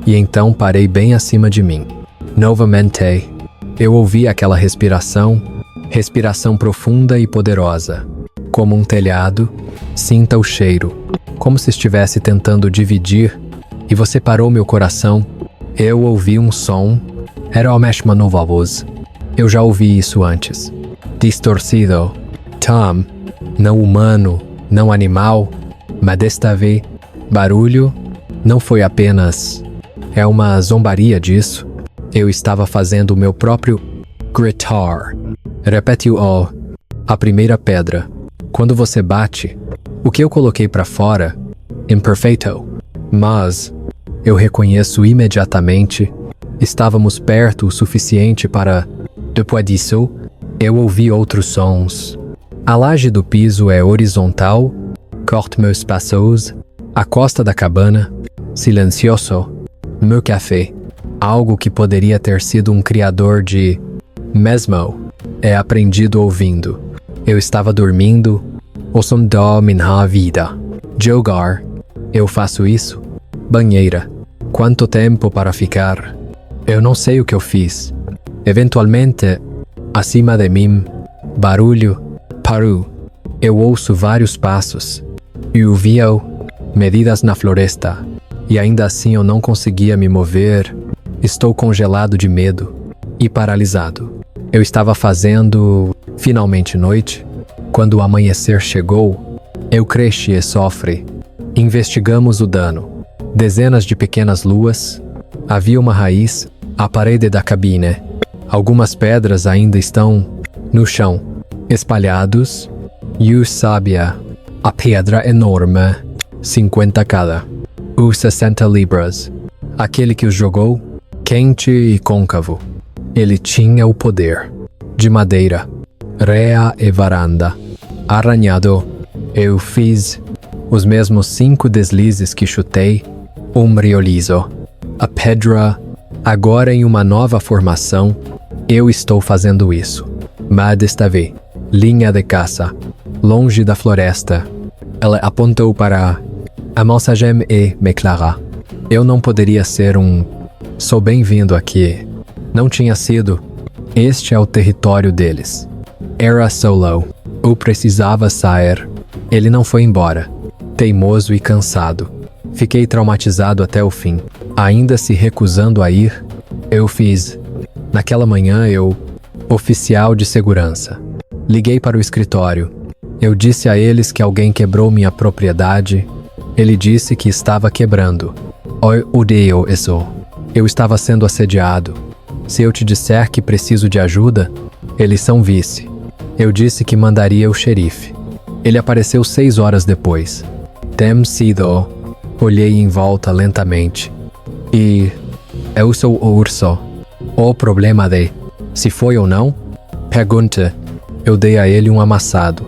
E então parei bem acima de mim. Novamente, eu ouvi aquela respiração profunda e poderosa. Como um telhado, sinta o cheiro, como se estivesse tentando dividir, e você parou meu coração. Eu ouvi um som, era o mesma nova voz. Eu já ouvi isso antes. Distorcido. Tom, não humano, não animal, mas desta vez, barulho, não foi apenas... É uma zombaria disso. Eu estava fazendo o meu próprio gritar. Repetiu a primeira pedra. Quando você bate, o que eu coloquei para fora, imperfeito. Mas eu reconheço imediatamente, estávamos perto o suficiente para... Depois disso, eu ouvi outros sons. A laje do piso é horizontal, corte meus passos, a costa da cabana, silencioso, meu café. Algo que poderia ter sido um criador de... Mesmo, é aprendido ouvindo. Eu estava dormindo, o som da minha vida. Jogar, eu faço isso. Banheira, quanto tempo para ficar? Eu não sei o que eu fiz. Eventualmente, acima de mim, barulho, parou. Eu ouço vários passos. E ouvi-o, medidas na floresta. E ainda assim eu não conseguia me mover. Estou congelado de medo e paralisado. Eu estava fazendo, finalmente noite. Quando o amanhecer chegou, eu cresci e sofri. Investigamos o dano. Dezenas de pequenas luas. Havia uma raiz, a parede da cabine. Algumas pedras ainda estão no chão, espalhados. E o sabia, a pedra enorme, 50 cada. O 60 libras. Aquele que os jogou, quente e côncavo. Ele tinha o poder. De madeira, rea e varanda. Arranhado, eu fiz os mesmos 5 deslizes que chutei, liso. A pedra, agora em uma nova formação, eu estou fazendo isso. Mas desta vez, linha de caça, longe da floresta. Ela apontou para a mensagem e me clara. Eu não poderia ser um... Sou bem-vindo aqui. Não tinha sido. Este é o território deles. Era solo. Eu precisava sair. Ele não foi embora. Teimoso e cansado. Fiquei traumatizado até o fim. Ainda se recusando a ir, eu fiz. Naquela manhã oficial de segurança. Liguei para o escritório. Eu disse a eles que alguém quebrou minha propriedade. Ele disse que estava quebrando. Eu odeio isso. Eu estava sendo assediado. Se eu te disser que preciso de ajuda, eles são vice. Eu disse que mandaria o xerife. Ele apareceu 6 horas depois. Tem sido. Olhei em volta lentamente. E... eu sou o urso. O problema de... se foi ou não? Pergunta. Eu dei a ele um amassado.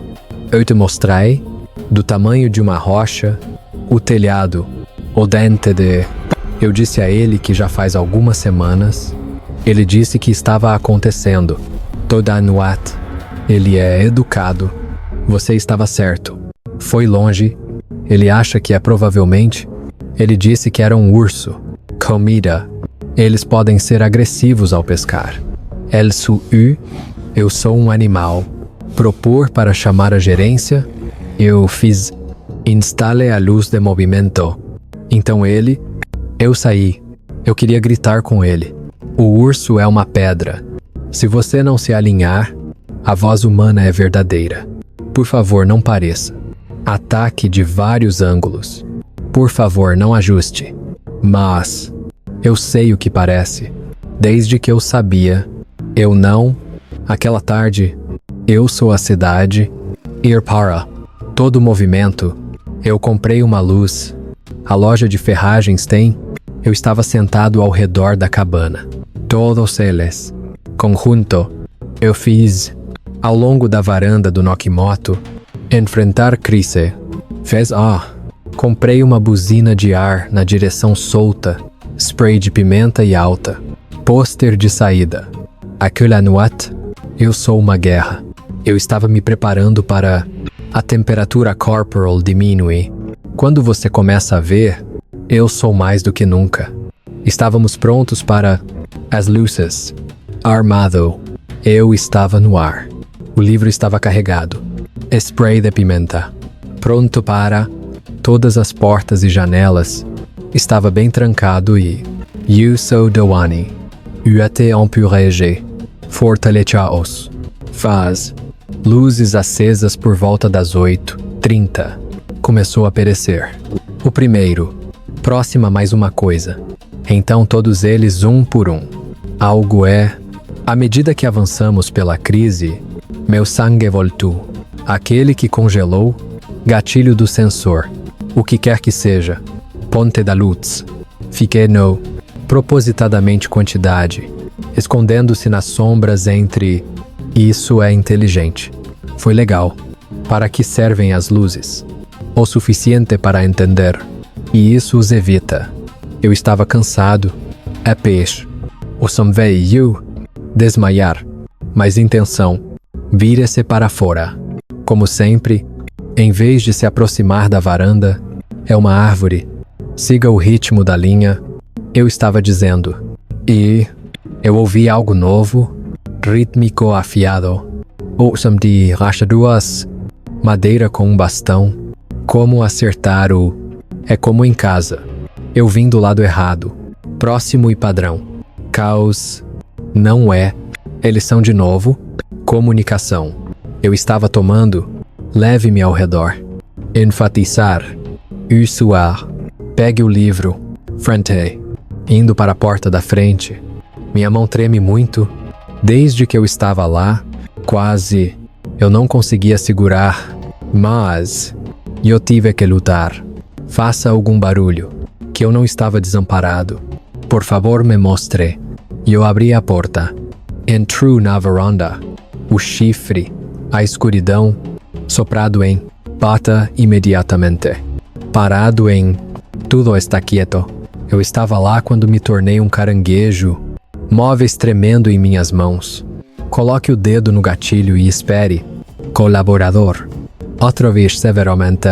Eu te mostrei, do tamanho de uma rocha, o telhado, o dente de... Eu disse a ele que já faz algumas semanas. Ele disse que estava acontecendo. Toda noite. Ele é educado. Você estava certo. Foi longe. Ele acha que é provavelmente... Ele disse que era um urso. Comida. Eles podem ser agressivos ao pescar. Eu sou um animal. propor para chamar a gerência, eu fiz instale a luz de movimento. Então eu saí. Eu queria gritar com ele. O urso é uma pedra. Se você não se alinhar, a voz humana é verdadeira. Por favor, não pareça. Ataque de vários ângulos. Por favor, não ajuste. Mas eu sei o que parece. Desde que eu sabia, eu não. Aquela tarde, eu sou a cidade. Ir para todo o movimento. Eu comprei uma luz. A loja de ferragens tem. Eu estava sentado ao redor da cabana. Todos eles. Conjunto. Eu fiz. Ao longo da varanda do Nokimoto. Enfrentar crise. Comprei uma buzina de ar na direção solta. Spray de pimenta e alta. Pôster de saída. Aquela noite, eu sou uma guerra. Eu estava me preparando para a temperatura corporal diminui. Quando você começa a ver, eu sou mais do que nunca. Estávamos prontos para as luzes. Armado. Eu estava no ar. O livro estava carregado. Spray de pimenta. Pronto para todas as portas e janelas. Estava bem trancado e eu sou Dawani. Uate empurege. Fortalechaos. Faz. Luzes acesas por volta das 8:30. Começou a perecer. O primeiro. Próxima mais uma coisa. Então todos eles um por um. Algo é. À medida que avançamos pela crise, meu sangue voltou. Aquele que congelou. Gatilho do sensor. O que quer que seja. Ponte da luz. Fiquei no. Propositadamente quantidade. Escondendo-se nas sombras entre. Isso é inteligente. Foi legal. Para que servem as luzes? O suficiente para entender. E isso os evita. Eu estava cansado. É peixe. O som veio. Desmaiar. Mas intenção. Vire-se para fora. Como sempre, em vez de se aproximar da varanda, é uma árvore. Siga o ritmo da linha. Eu estava dizendo. E eu ouvi algo novo, rítmico afiado. O som de rachaduras, madeira com um bastão. Como acertar o. É como em casa. Eu vim do lado errado. Próximo e padrão. Caos. Não é. Eles são de novo. Comunicação. Eu estava tomando. Leve-me ao redor. Enfatizar. Suar. Pegue o livro. Frente. Indo para a porta da frente. Minha mão treme muito. Desde que eu estava lá, quase. Eu não conseguia segurar. Mas eu tive que lutar. Faça algum barulho. Que eu não estava desamparado. Por favor, me mostre. Eu abri a porta. Entrou na varanda. O chifre. A escuridão. Soprado em. Bata imediatamente. Parado em. Tudo está quieto. Eu estava lá quando me tornei um caranguejo. Móveis tremendo em minhas mãos. Coloque o dedo no gatilho e espere. Colaborador. Outra vez severamente.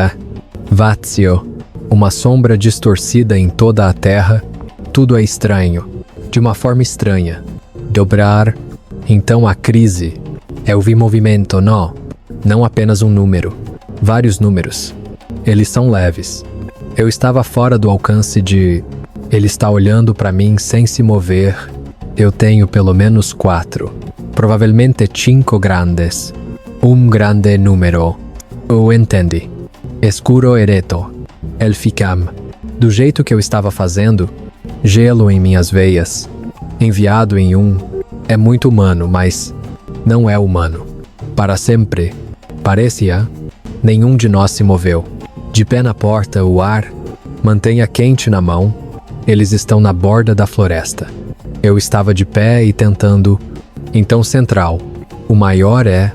Vazio. Uma sombra distorcida em toda a terra. Tudo é estranho. De uma forma estranha. Dobrar. Então a crise. Eu vi movimento, não. Não apenas um número. Vários números. Eles são leves. Eu estava fora do alcance de... Ele está olhando para mim sem se mover. Eu tenho pelo menos 4. Provavelmente 5 grandes. Um grande número. Eu entendi. Escuro ereto. El ficam. Do jeito que eu estava fazendo, gelo em minhas veias. Enviado em um. É muito humano, mas não é humano. Para sempre. Parecia. Nenhum de nós se moveu. De pé na porta, o ar. Mantenha quente na mão. Eles estão na borda da floresta. Eu estava de pé e tentando. Então central. O maior é.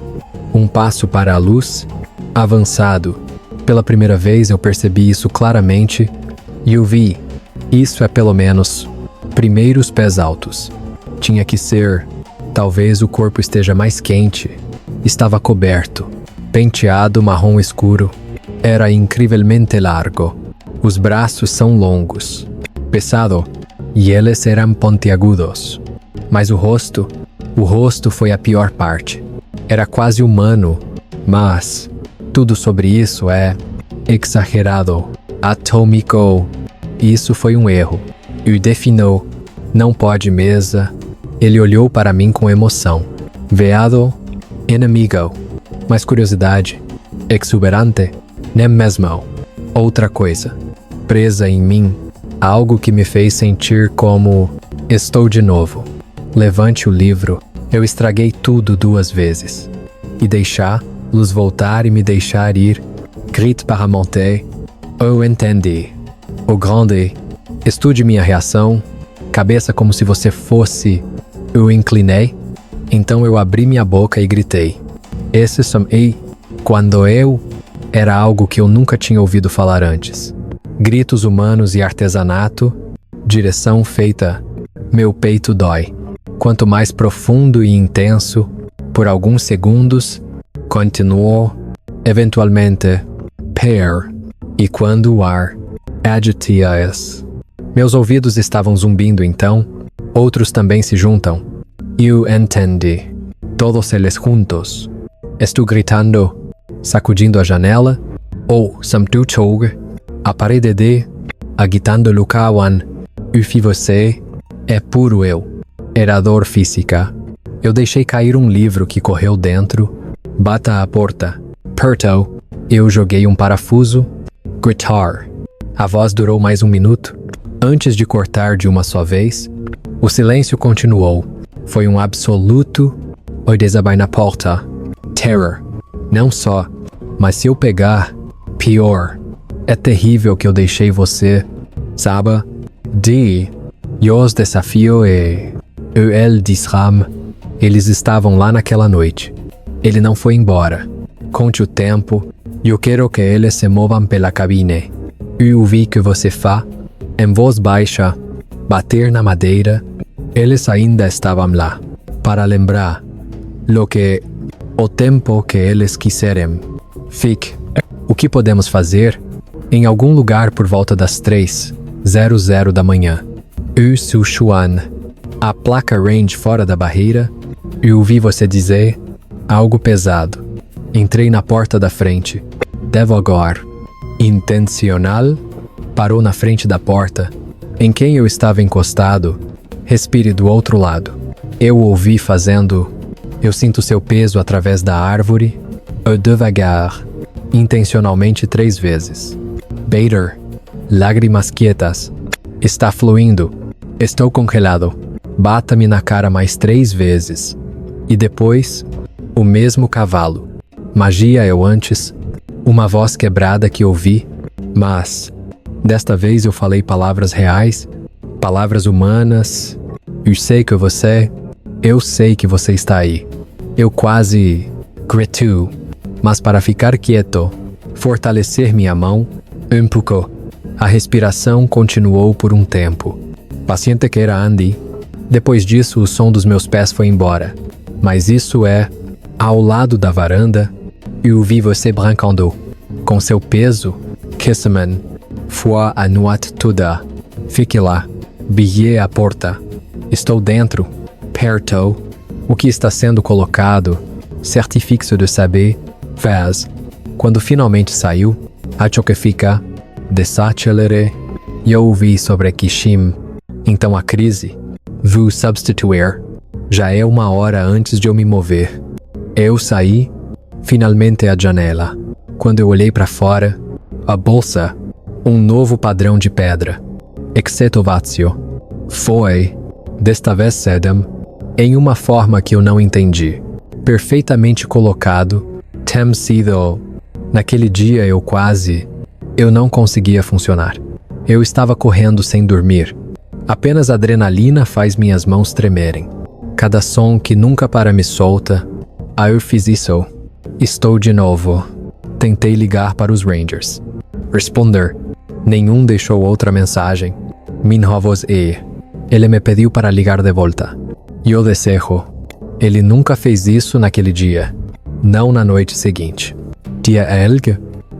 Um passo para a luz. Avançado. Pela primeira vez eu percebi isso claramente. E eu vi. Isso é pelo menos. Primeiros pés altos. Tinha que ser. Talvez o corpo esteja mais quente. Estava coberto. Penteado marrom escuro. Era incrivelmente largo. Os braços são longos. Pesado. E eles eram pontiagudos. Mas o rosto foi a pior parte. Era quase humano, mas tudo sobre isso é exagerado, atômico. Isso foi um erro. E definiu, não pode mesa. Ele olhou para mim com emoção. Veado, inimigo. Mais curiosidade, exuberante, nem mesmo. Outra coisa, presa em mim, algo que me fez sentir como estou de novo. Levante o livro. Eu estraguei tudo 2 vezes. E deixá-los voltar e me deixar ir. Grite para monter. Eu entendi. O grande. Estude minha reação. Cabeça como se você fosse. Eu inclinei. Então eu abri minha boca e gritei. Esse som e quando eu era algo que eu nunca tinha ouvido falar antes. Gritos humanos e artesanato. Direção feita. Meu peito dói. Quanto mais profundo e intenso, por alguns segundos, continuou, eventualmente, pair, e quando o ar agitia-es. Meus ouvidos estavam zumbindo então, outros também se juntam. Eu entendi. Todos eles juntos. Estou gritando, sacudindo a janela, ou samtuchog, a parede de, agitando Lukawan, eu fi você, é puro eu. Era dor física. Eu deixei cair um livro que correu dentro. Bata a porta. Perto. Eu joguei um parafuso. Guitar. A voz durou mais 1 minuto. Antes de cortar de uma só vez, o silêncio continuou. Foi um absoluto. Oi desabai na porta. Terror. Não só. Mas se eu pegar, pior. É terrível que eu deixei você. Sabe? E os desafio e... El Disram, eles estavam lá naquela noite. Ele não foi embora. Conte o tempo. Eu quero que eles se movam pela cabine. Eu vi que você faz, em voz baixa, bater na madeira. Eles ainda estavam lá, para lembrar o tempo que eles quiserem. Fique. O que podemos fazer? Em algum lugar por volta das 3:00 da manhã. Eu sou Xuan. A placa range fora da barreira, eu ouvi você dizer algo pesado. Entrei na porta da frente. Devagar. Intencional. Parou na frente da porta, em quem eu estava encostado. Respire do outro lado. Eu ouvi fazendo. Eu sinto seu peso através da árvore. Devagar. Intencionalmente 3 vezes. Bader. Lágrimas quietas. Está fluindo. Estou congelado. Bata-me na cara mais 3 vezes. E depois, o mesmo cavalo. Magia eu antes. Uma voz quebrada que ouvi. Mas, desta vez eu falei palavras reais. Palavras humanas. Eu sei que você está aí. Eu quase gritou. Mas para ficar quieto, fortalecer minha mão, um pouco. A respiração continuou por um tempo. Paciente que era Andy. Depois disso, o som dos meus pés foi embora. Mas isso é, ao lado da varanda, eu vi você brincando. Com seu peso, Kissaman, foi a noite toda. Fique lá. Billei a porta. Estou dentro. Perto. O que está sendo colocado? Certifique-se de saber. Faz. Quando finalmente saiu, acho que fica. Desacelere. E eu ouvi sobre Kishim. Então a crise. Vou substituir. Já é 1 hora antes de eu me mover. Eu saí, finalmente à janela. Quando eu olhei para fora, a bolsa, um novo padrão de pedra. Exceto vazio. Foi, desta vez Sedam, em uma forma que eu não entendi. Perfeitamente colocado, tem sido. Naquele dia eu não conseguia funcionar. Eu estava correndo sem dormir. Apenas a adrenalina faz minhas mãos tremerem. Cada som que nunca para me solta. Eu fiz isso. Estou de novo. Tentei ligar para os Rangers. Responder. Nenhum deixou outra mensagem. Minha voz Ele me pediu para ligar de volta. Eu desejo. Ele nunca fez isso naquele dia. Não na noite seguinte. Dia Elg?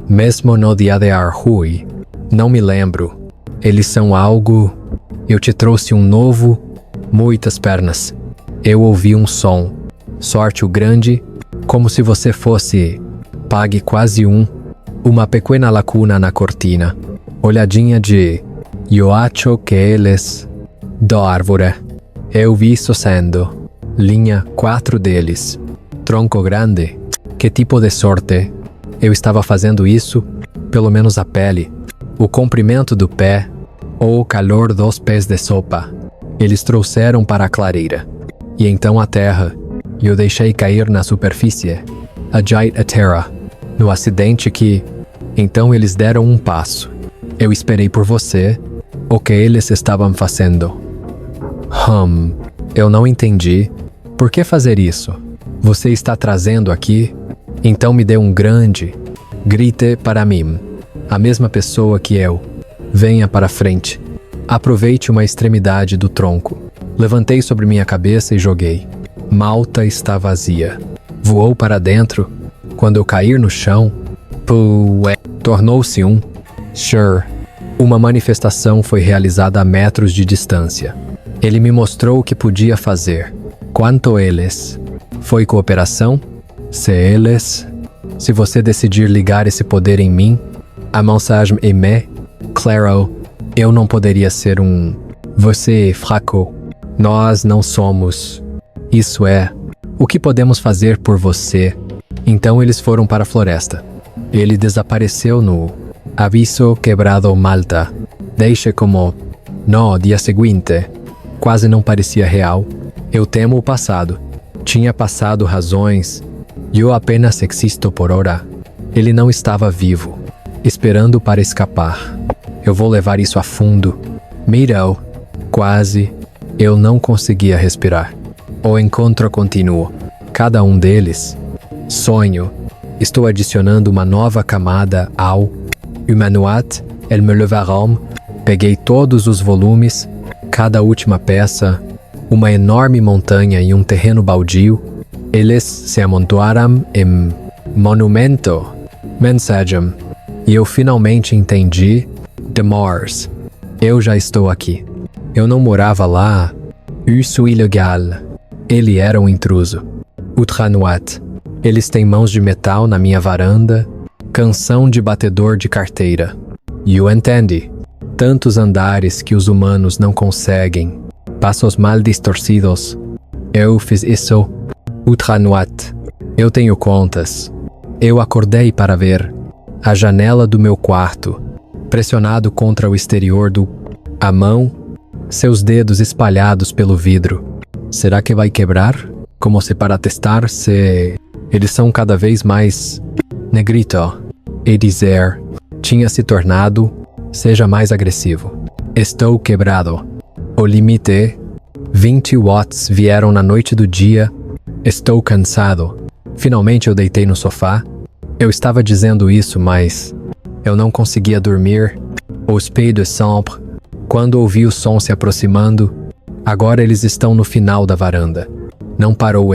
Mesmo no dia de Arhui. Não me lembro. Eles são algo... Eu te trouxe um novo... Muitas pernas. Eu ouvi um som. Sorte o grande... como se você fosse pague quase uma pequena lacuna na cortina. Olhadinha de eu acho que eles da árvore. Eu vi sendo. Linha 4 deles. Tronco grande. Que tipo de sorte. Eu estava fazendo isso, pelo menos a pele, o comprimento do pé, ou o calor dos pés de sopa. Eles trouxeram para a clareira. E então a terra. E eu deixei cair na superfície. A terra. No acidente que... Então eles deram um passo. Eu esperei por você. O que eles estavam fazendo? Eu não entendi. Por que fazer isso? Você está trazendo aqui? Então me dê um grande. Grite para mim. A mesma pessoa que eu. Venha para frente. Aproveite uma extremidade do tronco. Levantei sobre minha cabeça e joguei. Malta está vazia. Voou para dentro. Quando eu cair no chão, tornou-se Sure. Uma manifestação foi realizada a metros de distância. Ele me mostrou o que podia fazer. Quanto eles? Foi cooperação? Se você decidir ligar esse poder em mim, a mensagem é claro, eu não poderia ser você é fraco. Nós não somos. Isso é, o que podemos fazer por você? Então eles foram para a floresta. Ele desapareceu no aviso quebrado Malta. Deixe como, no dia seguinte. Quase não parecia real. Eu temo o passado. Tinha passado razões. Eu apenas existo por hora. Ele não estava vivo, esperando para escapar. Eu vou levar isso a fundo. Mirou. Quase. Eu não conseguia respirar. O encontro continuou. Cada um deles. Sonho. Estou adicionando uma nova camada ao Humanoat, El me levaram. Peguei todos os volumes, cada última peça, uma enorme montanha e um terreno baldio. Eles se amontoaram em monumento. Mensagem. E eu finalmente entendi. The Mars. Eu já estou aqui. Eu não morava lá. Isso ilegal. Ele era um intruso. Utranuat. Eles têm mãos de metal na minha varanda. Canção de batedor de carteira. You entendi. Tantos andares que os humanos não conseguem. Passos mal distorcidos. Eu fiz isso. Utranuat. Eu tenho contas. Eu acordei para ver a janela do meu quarto, pressionado contra o exterior a mão, seus dedos espalhados pelo vidro. Será que vai quebrar? Como se para testar se eles são cada vez mais negrito. E dizer, tinha se tornado, seja mais agressivo. Estou quebrado. O limite, 20 watts vieram na noite do dia. Estou cansado. Finalmente eu deitei no sofá. Eu estava dizendo isso, mas eu não conseguia dormir. Os pés de sempre. Quando ouvi o som se aproximando, agora eles estão no final da varanda. Não parou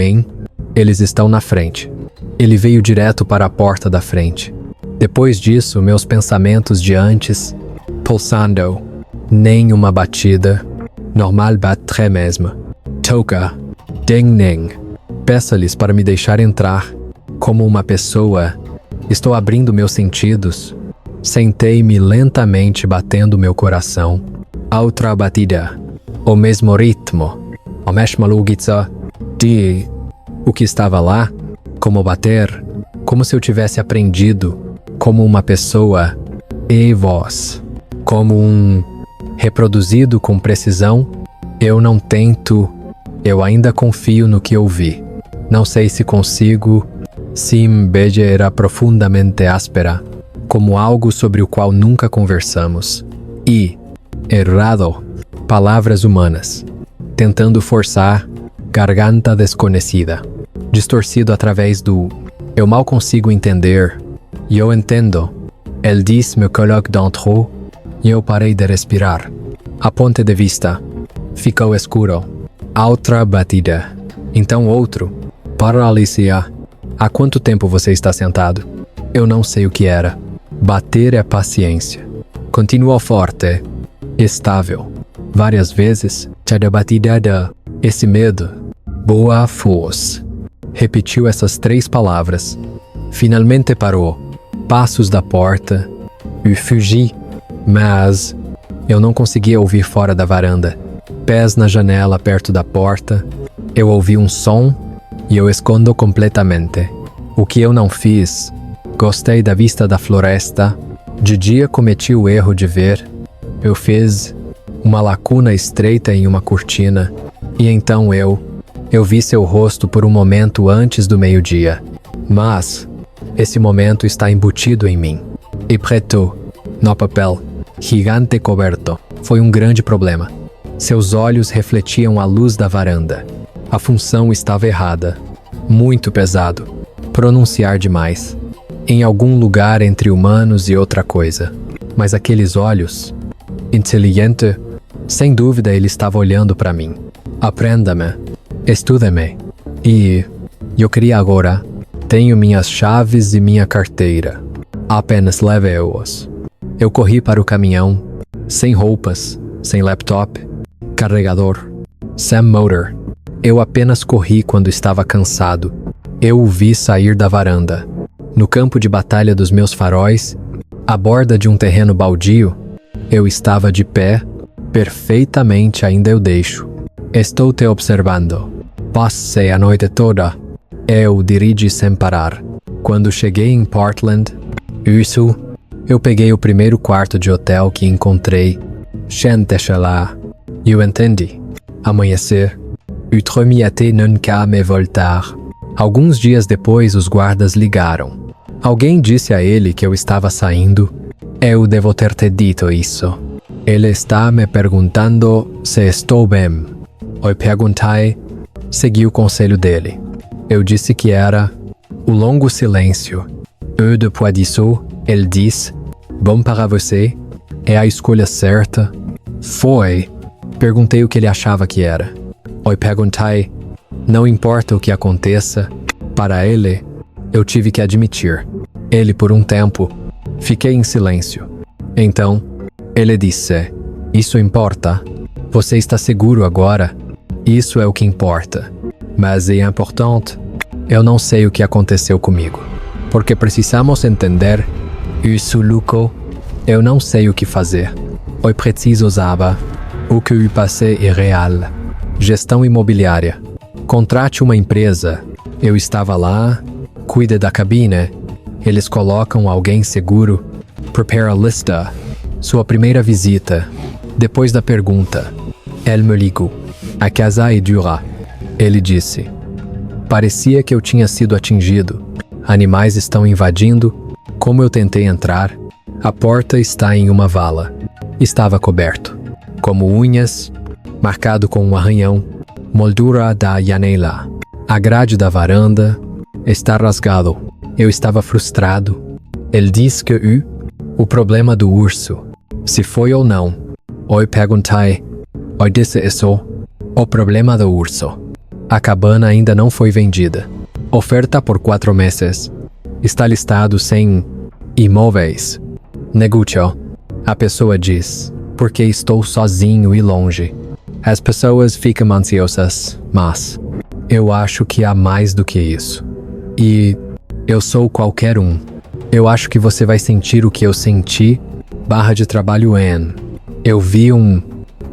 eles estão na frente. Ele veio direto para a porta da frente. Depois disso, meus pensamentos de antes, pulsando, nem uma batida, normal batre mesmo. Toca, ding-ning. Peça-lhes para me deixar entrar, como uma pessoa. Estou abrindo meus sentidos. Sentei-me lentamente batendo meu coração. Outra batida. O mesmo ritmo. A mesma lugitza de o que estava lá, como bater, como se eu tivesse aprendido, como uma pessoa, e voz, como reproduzido com precisão. Eu não tento, eu ainda confio no que ouvi. Não sei se consigo. Sim, Beja era profundamente áspera, como algo sobre o qual nunca conversamos. E, errado, palavras humanas, tentando forçar, garganta desconhecida, distorcido através do eu mal consigo entender. E eu entendo. Elle diz me coloque dentro. E eu parei de respirar. A ponte de vista. Ficou escuro. Outra batida. Então outro. Paralisia. Há quanto tempo você está sentado? Eu não sei o que era. Bater é paciência. Continuou forte. Estável. Várias vezes. Cada batida esse medo. Boa força. repetiu essas 3 palavras. Finalmente parou. Passos da porta. Eu fugi, mas eu não conseguia ouvir fora da varanda. Pés na janela perto da porta. Eu ouvi um som e eu escondo completamente. O que eu não fiz? Gostei da vista da floresta. De dia cometi o erro de ver. Eu fiz uma lacuna estreita em uma cortina. E então eu vi seu rosto por um momento antes do meio-dia. Mas esse momento está embutido em mim. E preto, no papel, gigante coberto. Foi um grande problema. Seus olhos refletiam a luz da varanda. A função estava errada. Muito pesado. Pronunciar demais. Em algum lugar entre humanos e outra coisa. Mas aqueles olhos... Inteligente... Sem dúvida ele estava olhando para mim. Aprenda-me. Estude-me. E... eu queria agora... Tenho minhas chaves e minha carteira. Apenas leve-os. Eu corri para o caminhão. Sem roupas. Sem laptop. Carregador. Sem motor. Eu apenas corri quando estava cansado. Eu o vi sair da varanda. No campo de batalha dos meus faróis, à borda de um terreno baldio, eu estava de pé, perfeitamente ainda eu deixo. Estou te observando. Passei a noite toda. Eu dirigi sem parar. Quando cheguei em Portland, eu peguei o primeiro quarto de hotel que encontrei. Sente-se lá. Eu entendi. Amanhecer. Eu promis nunca me voltar. Alguns dias depois, os guardas ligaram. Alguém disse a ele que eu estava saindo. Eu devo ter te dito isso. Ele está me perguntando se estou bem. Eu perguntei, segui o conselho dele. Eu disse que era o longo silêncio. E depois disso, ele disse, bom para você, é a escolha certa. Foi. Perguntei o que ele achava que era. Eu perguntei, não importa o que aconteça, para ele, eu tive que admitir. Ele, por um tempo, fiquei em silêncio. Então, ele disse, isso importa? Você está seguro agora? Isso é o que importa. Mas é importante. Eu não sei o que aconteceu comigo. Porque precisamos entender isso, Luco. Eu não sei o que fazer. Eu preciso saber. O que eu passei é real. Gestão imobiliária. Contrate uma empresa. Eu estava lá. Cuide da cabine. Eles colocam alguém seguro. Prepare a lista. Sua primeira visita. Depois da pergunta. Ele me ligou. A casa é dura. Ele disse. Parecia que eu tinha sido atingido. Animais estão invadindo. Como eu tentei entrar, a porta está em uma vala. Estava coberto. Como unhas, marcado com um arranhão, moldura da janela. A grade da varanda está rasgado. Eu estava frustrado. Ele disse que o problema do urso, se foi ou não. Eu perguntei. Eu disse isso. O problema do urso. A cabana ainda não foi vendida. Oferta por 4 meses. Está listado sem imóveis. Negócio. A pessoa diz, porque estou sozinho e longe. As pessoas ficam ansiosas, mas eu acho que há mais do que isso. E eu sou qualquer um. Eu acho que você vai sentir o que eu senti. Barra de trabalho em. Eu vi um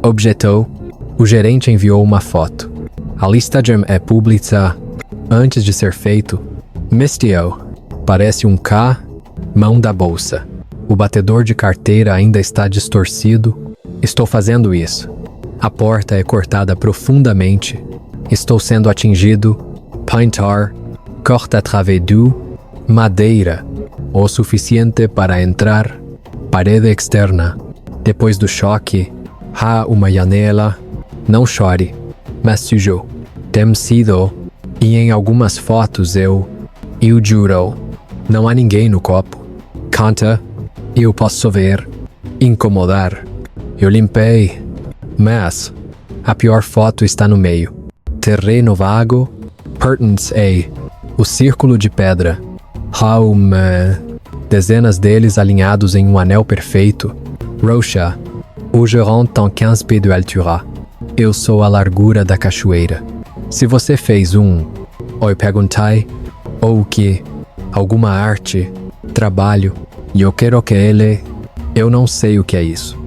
objeto. O gerente enviou uma foto. A lista é pública. Antes de ser feito. Mistio. Parece um K. Mão da bolsa. O batedor de carteira ainda está distorcido. Estou fazendo isso. A porta é cortada profundamente. Estou sendo atingido. Pintar. Corta através do. Madeira. O suficiente para entrar. Parede externa. Depois do choque. Há uma janela. Não chore. Mas sujou. Tem sido. E em algumas fotos eu juro. Não há ninguém no copo. Canta. Eu posso ver. Incomodar. Eu limpei. Mas a pior foto está no meio. Terreno vago. Pertence a. O círculo de pedra. Dezenas deles alinhados em um anel perfeito. Rocha. O gerant tem 15 pés de altura. Eu sou a largura da cachoeira. Se você fez Eu perguntei, ou que, alguma arte, trabalho, e eu quero que ele... Eu não sei o que é isso.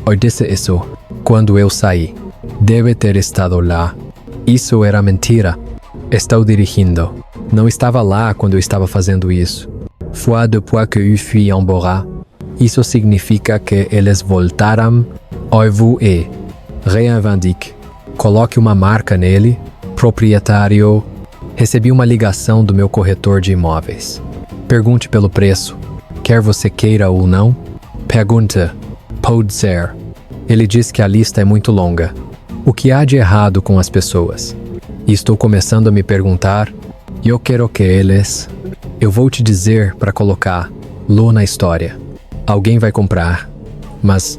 Eu disse isso quando eu saí. Deve ter estado lá. Isso era mentira. Estou dirigindo. Não estava lá quando eu estava fazendo isso. Foi depois que eu fui embora. Isso significa que eles voltaram. Eu vou e reivindique. Coloque uma marca nele. Proprietário. Recebi uma ligação do meu corretor de imóveis. Pergunte pelo preço. Quer você queira ou não? Pergunta. Pode ser. Ele diz que a lista é muito longa. O que há de errado com as pessoas? E estou começando a me perguntar. Eu quero que eles... Eu vou te dizer para colocar Lô na história. Alguém vai comprar. Mas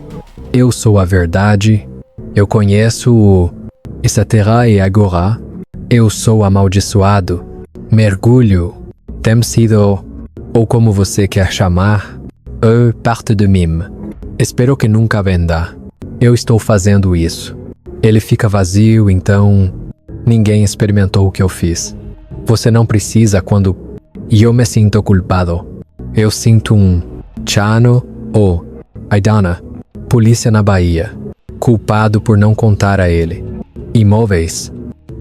eu sou a verdade. Eu conheço o... Etc. e agora... Eu sou amaldiçoado. Mergulho. Tem sido... Ou como você quer chamar... parte de mim. Espero que nunca venda. Eu estou fazendo isso. Ele fica vazio, então... Ninguém experimentou o que eu fiz. Você não precisa quando... Eu me sinto culpado. Eu sinto um... Chano ou... Aidana. Polícia na Bahia. Culpado por não contar a ele. Imóveis.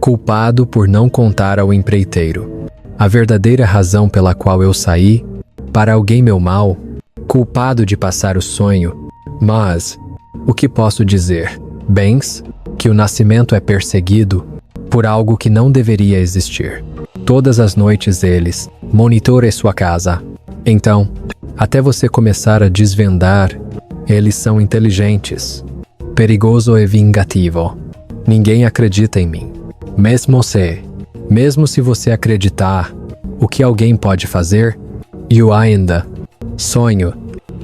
Culpado por não contar ao empreiteiro. A verdadeira razão pela qual eu saí... Para alguém meu mal... Culpado de passar o sonho. Mas... O que posso dizer? Bens? Que o nascimento é perseguido... Por algo que não deveria existir. Todas as noites eles... Monitore sua casa. Então... Até você começar a desvendar... Eles são inteligentes. Perigoso e vingativo. Ninguém acredita em mim. Mesmo se você acreditar... O que alguém pode fazer... Eu ainda... Sonho...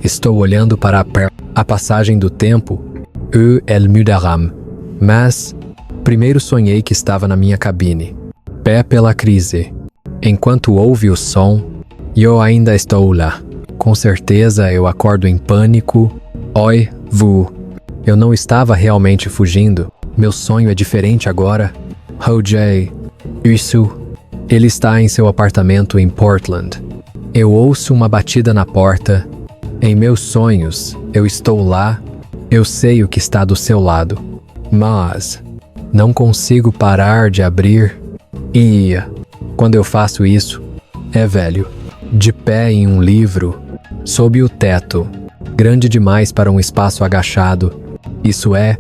Estou olhando para a passagem do tempo... El mudaram. Mas... Primeiro sonhei que estava na minha cabine. Pé pela crise. Enquanto ouve o som... Eu ainda estou lá. Com certeza eu acordo em pânico... Oi, vu. Eu não estava realmente fugindo. Meu sonho é diferente agora. OJ. Isso. Ele está em seu apartamento em Portland. Eu ouço uma batida na porta. Em meus sonhos, eu estou lá. Eu sei o que está do seu lado. Mas... Não consigo parar de abrir. E... Quando eu faço isso... É velho. De pé em um livro. Sob o teto. Grande demais para um espaço agachado. Isso é...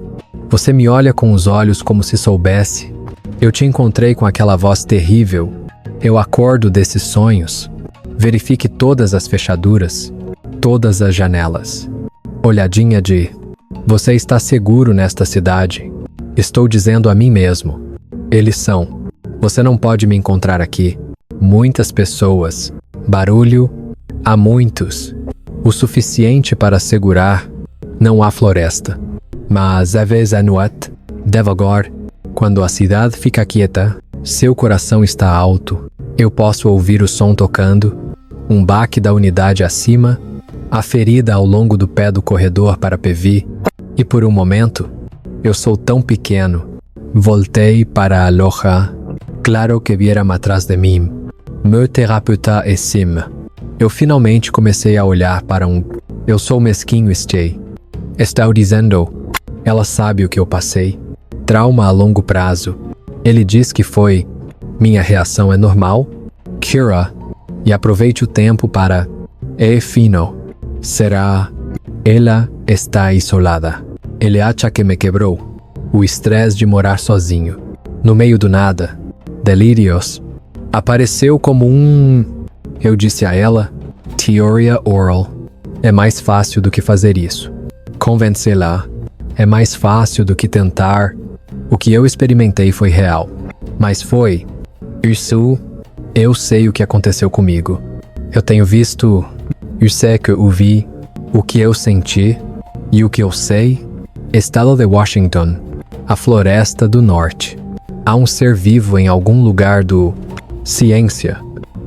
Você me olha com os olhos como se soubesse. Eu te encontrei com aquela voz terrível. Eu acordo desses sonhos. Verifique todas as fechaduras. Todas as janelas. Olhadinha de... Você está seguro nesta cidade. Estou dizendo a mim mesmo. Eles são. Você não pode me encontrar aqui. Muitas pessoas. Barulho. Há muitos. O suficiente para segurar. Não há floresta. Mas às vezes à noite, devagar, quando a cidade fica quieta, seu coração está alto. Eu posso ouvir o som tocando. Um baque da unidade acima. A ferida ao longo do pé do corredor para PV. E por um momento, eu sou tão pequeno. Voltei para a loja. Claro que vieram atrás de mim. Meu terapeuta é sim. Eu finalmente comecei a olhar para um... Eu sou mesquinho, Stay. Estou dizendo... Ela sabe o que eu passei. Trauma a longo prazo. Ele diz que foi... Minha reação é normal. Kira. E aproveite o tempo para... É fino. Será... Ela está isolada. Ele acha que me quebrou. O estresse de morar sozinho. No meio do nada. Delírios. Apareceu como um... Eu disse a ela... Teoria oral. É mais fácil do que fazer isso. Convencê-la. É mais fácil do que tentar. O que eu experimentei foi real. Mas foi... Isso... Eu sei o que aconteceu comigo. Eu tenho visto... Eu sei que eu vi... O que eu senti... E o que eu sei... Estado de Washington... A Floresta do Norte. Há um ser vivo em algum lugar do... Ciência.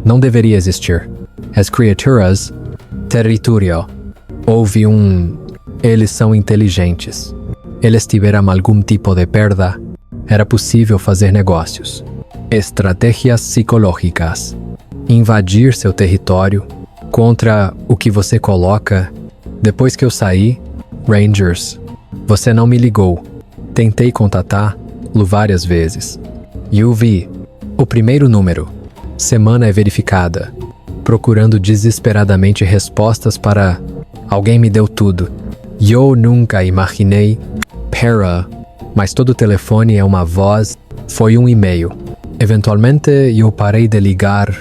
Não deveria existir. As criaturas... Território. Houve um... Eles são inteligentes. Eles tiveram algum tipo de perda. Era possível fazer negócios. Estratégias psicológicas. Invadir seu território contra o que você coloca. Depois que eu saí, Rangers, você não me ligou. Tentei contatá-lo várias vezes. Eu vi o primeiro número. Semana é verificada. Procurando desesperadamente respostas para... Alguém me deu tudo. Eu nunca imaginei... mas todo telefone é uma voz. Foi um e-mail. Eventualmente, eu parei de ligar.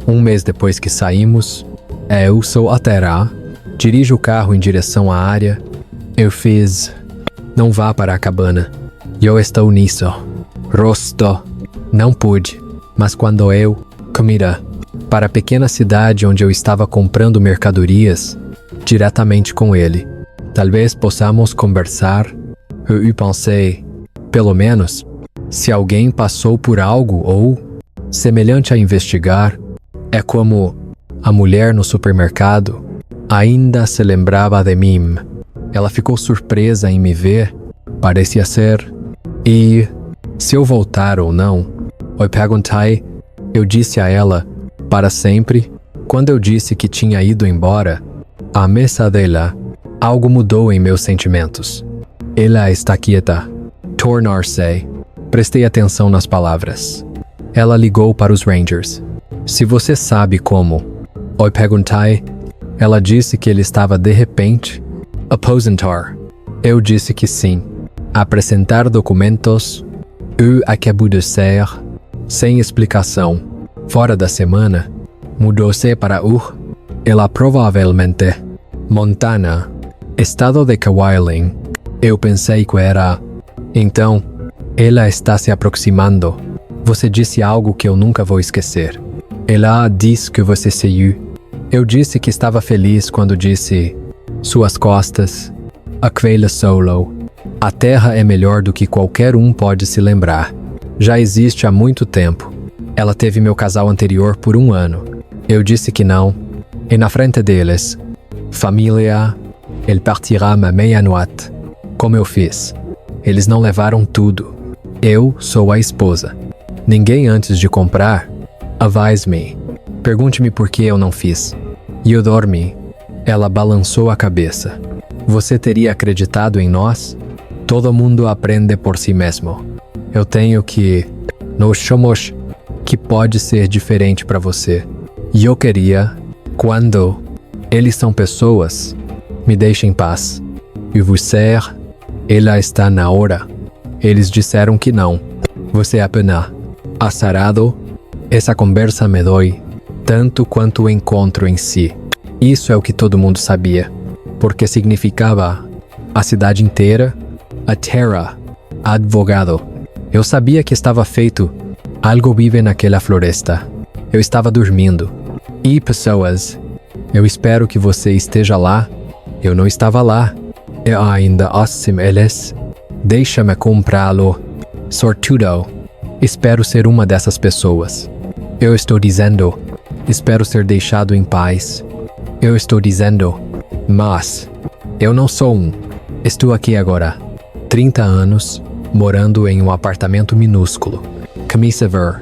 Um mês depois que saímos, eu sou a Terra. Dirijo o carro em direção à área. Eu fiz... Não vá para a cabana. Eu estou nisso. Rosto. Não pude. Mas quando eu... Comida. Para a pequena cidade onde eu estava comprando mercadorias, diretamente com ele. Talvez possamos conversar. Eu pensei, pelo menos, se alguém passou por algo ou, semelhante a investigar, é como a mulher no supermercado ainda se lembrava de mim. Ela ficou surpresa em me ver, parecia ser, e se eu voltar ou não, eu perguntei, eu disse a ela, para sempre, quando eu disse que tinha ido embora, à mesa dela, algo mudou em meus sentimentos. Ela está quieta. Tornar-se. Prestei atenção nas palavras. Ela ligou para os Rangers. Se você sabe como. Eu perguntei. Ela disse que ele estava de repente. Aposentar. Eu disse que sim. Apresentar documentos. Eu acabo de ser. Sem explicação. Fora da semana. Mudou-se para ela provavelmente. Montana. Estado de Wyoming. Eu pensei que era... Então, ela está se aproximando. Você disse algo que eu nunca vou esquecer. Ela disse que você saiu. Eu disse que estava feliz quando disse... Suas costas. Aquele solo. A Terra é melhor do que qualquer um pode se lembrar. Já existe há muito tempo. Ela teve meu casal anterior por 1 ano. Eu disse que não. E na frente deles... Família... Ele partirá à meia-noite. Como eu fiz. Eles não levaram tudo. Eu sou a esposa. Ninguém antes de comprar. Avise-me. Pergunte-me por que eu não fiz. E eu dormi. Ela balançou a cabeça. Você teria acreditado em nós? Todo mundo aprende por si mesmo. Eu tenho que... Nós somos... Que pode ser diferente para você. E eu queria... Quando... Eles são pessoas... Me deixe em paz. E você... Ela está na hora. Eles disseram que não. Você é apenas... Azarado. Essa conversa me dói. Tanto quanto o encontro em si. Isso é o que todo mundo sabia. Porque significava... A cidade inteira... A terra... Advogado. Eu sabia que estava feito... Algo vive naquela floresta. Eu estava dormindo. E pessoas... Eu espero que você esteja lá. Eu não estava lá. E ainda assim eles... Deixa-me comprá-lo. Sortudo. Espero ser uma dessas pessoas. Eu estou dizendo... Espero ser deixado em paz. Eu estou dizendo... Mas... Eu não sou um... Estou aqui agora. 30 anos... Morando em um apartamento minúsculo. Camisa ver.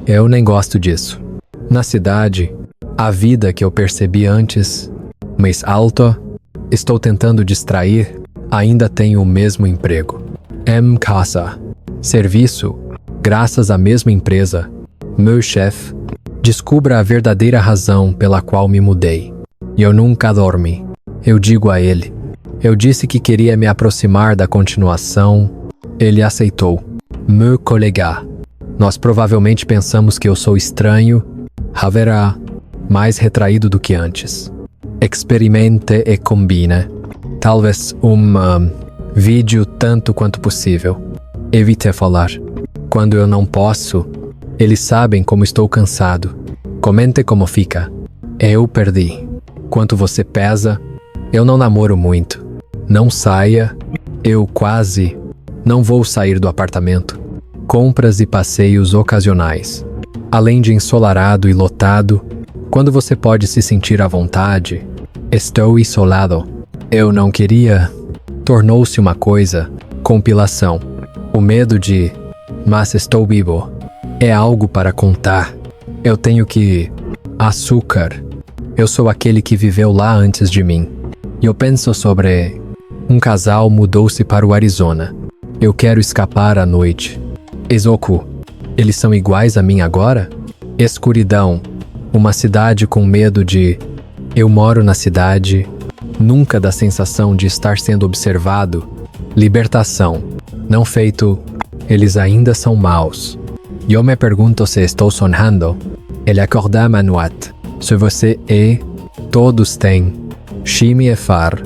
Eu nem gosto disso. Na cidade... A vida que eu percebi antes... Mais alta... Estou tentando distrair... Ainda tenho o mesmo emprego. Casa. Serviço... Graças à mesma empresa... Meu chefe... Descubra a verdadeira razão pela qual me mudei. E eu nunca dormi. Eu digo a ele... Eu disse que queria me aproximar da continuação... Ele aceitou. Meu colega... Nós provavelmente pensamos que eu sou estranho... Haverá... Mais retraído do que antes. Experimente e combine. Talvez vídeo tanto quanto possível. Evite falar. Quando eu não posso, eles sabem como estou cansado. Comente como fica. Eu perdi. Quanto você pesa? Eu não namoro muito. Não saia. Eu quase não vou sair do apartamento. Compras e passeios ocasionais. Além de ensolarado e lotado, quando você pode se sentir à vontade, estou isolado. Eu não queria. Tornou-se uma coisa. Compilação. O medo de... Mas estou vivo. É algo para contar. Eu tenho que... Açúcar. Eu sou aquele que viveu lá antes de mim. E eu penso sobre... Um casal mudou-se para o Arizona. Eu quero escapar à noite. Ezoku, eles são iguais a mim agora? Escuridão. Uma cidade com medo de... Eu moro na cidade. Nunca dá sensação de estar sendo observado. Libertação. Não feito... Eles ainda são maus. Eu me pergunto se estou sonhando. Ele acorda Manuat. Se você é... Todos têm. Shimi e far.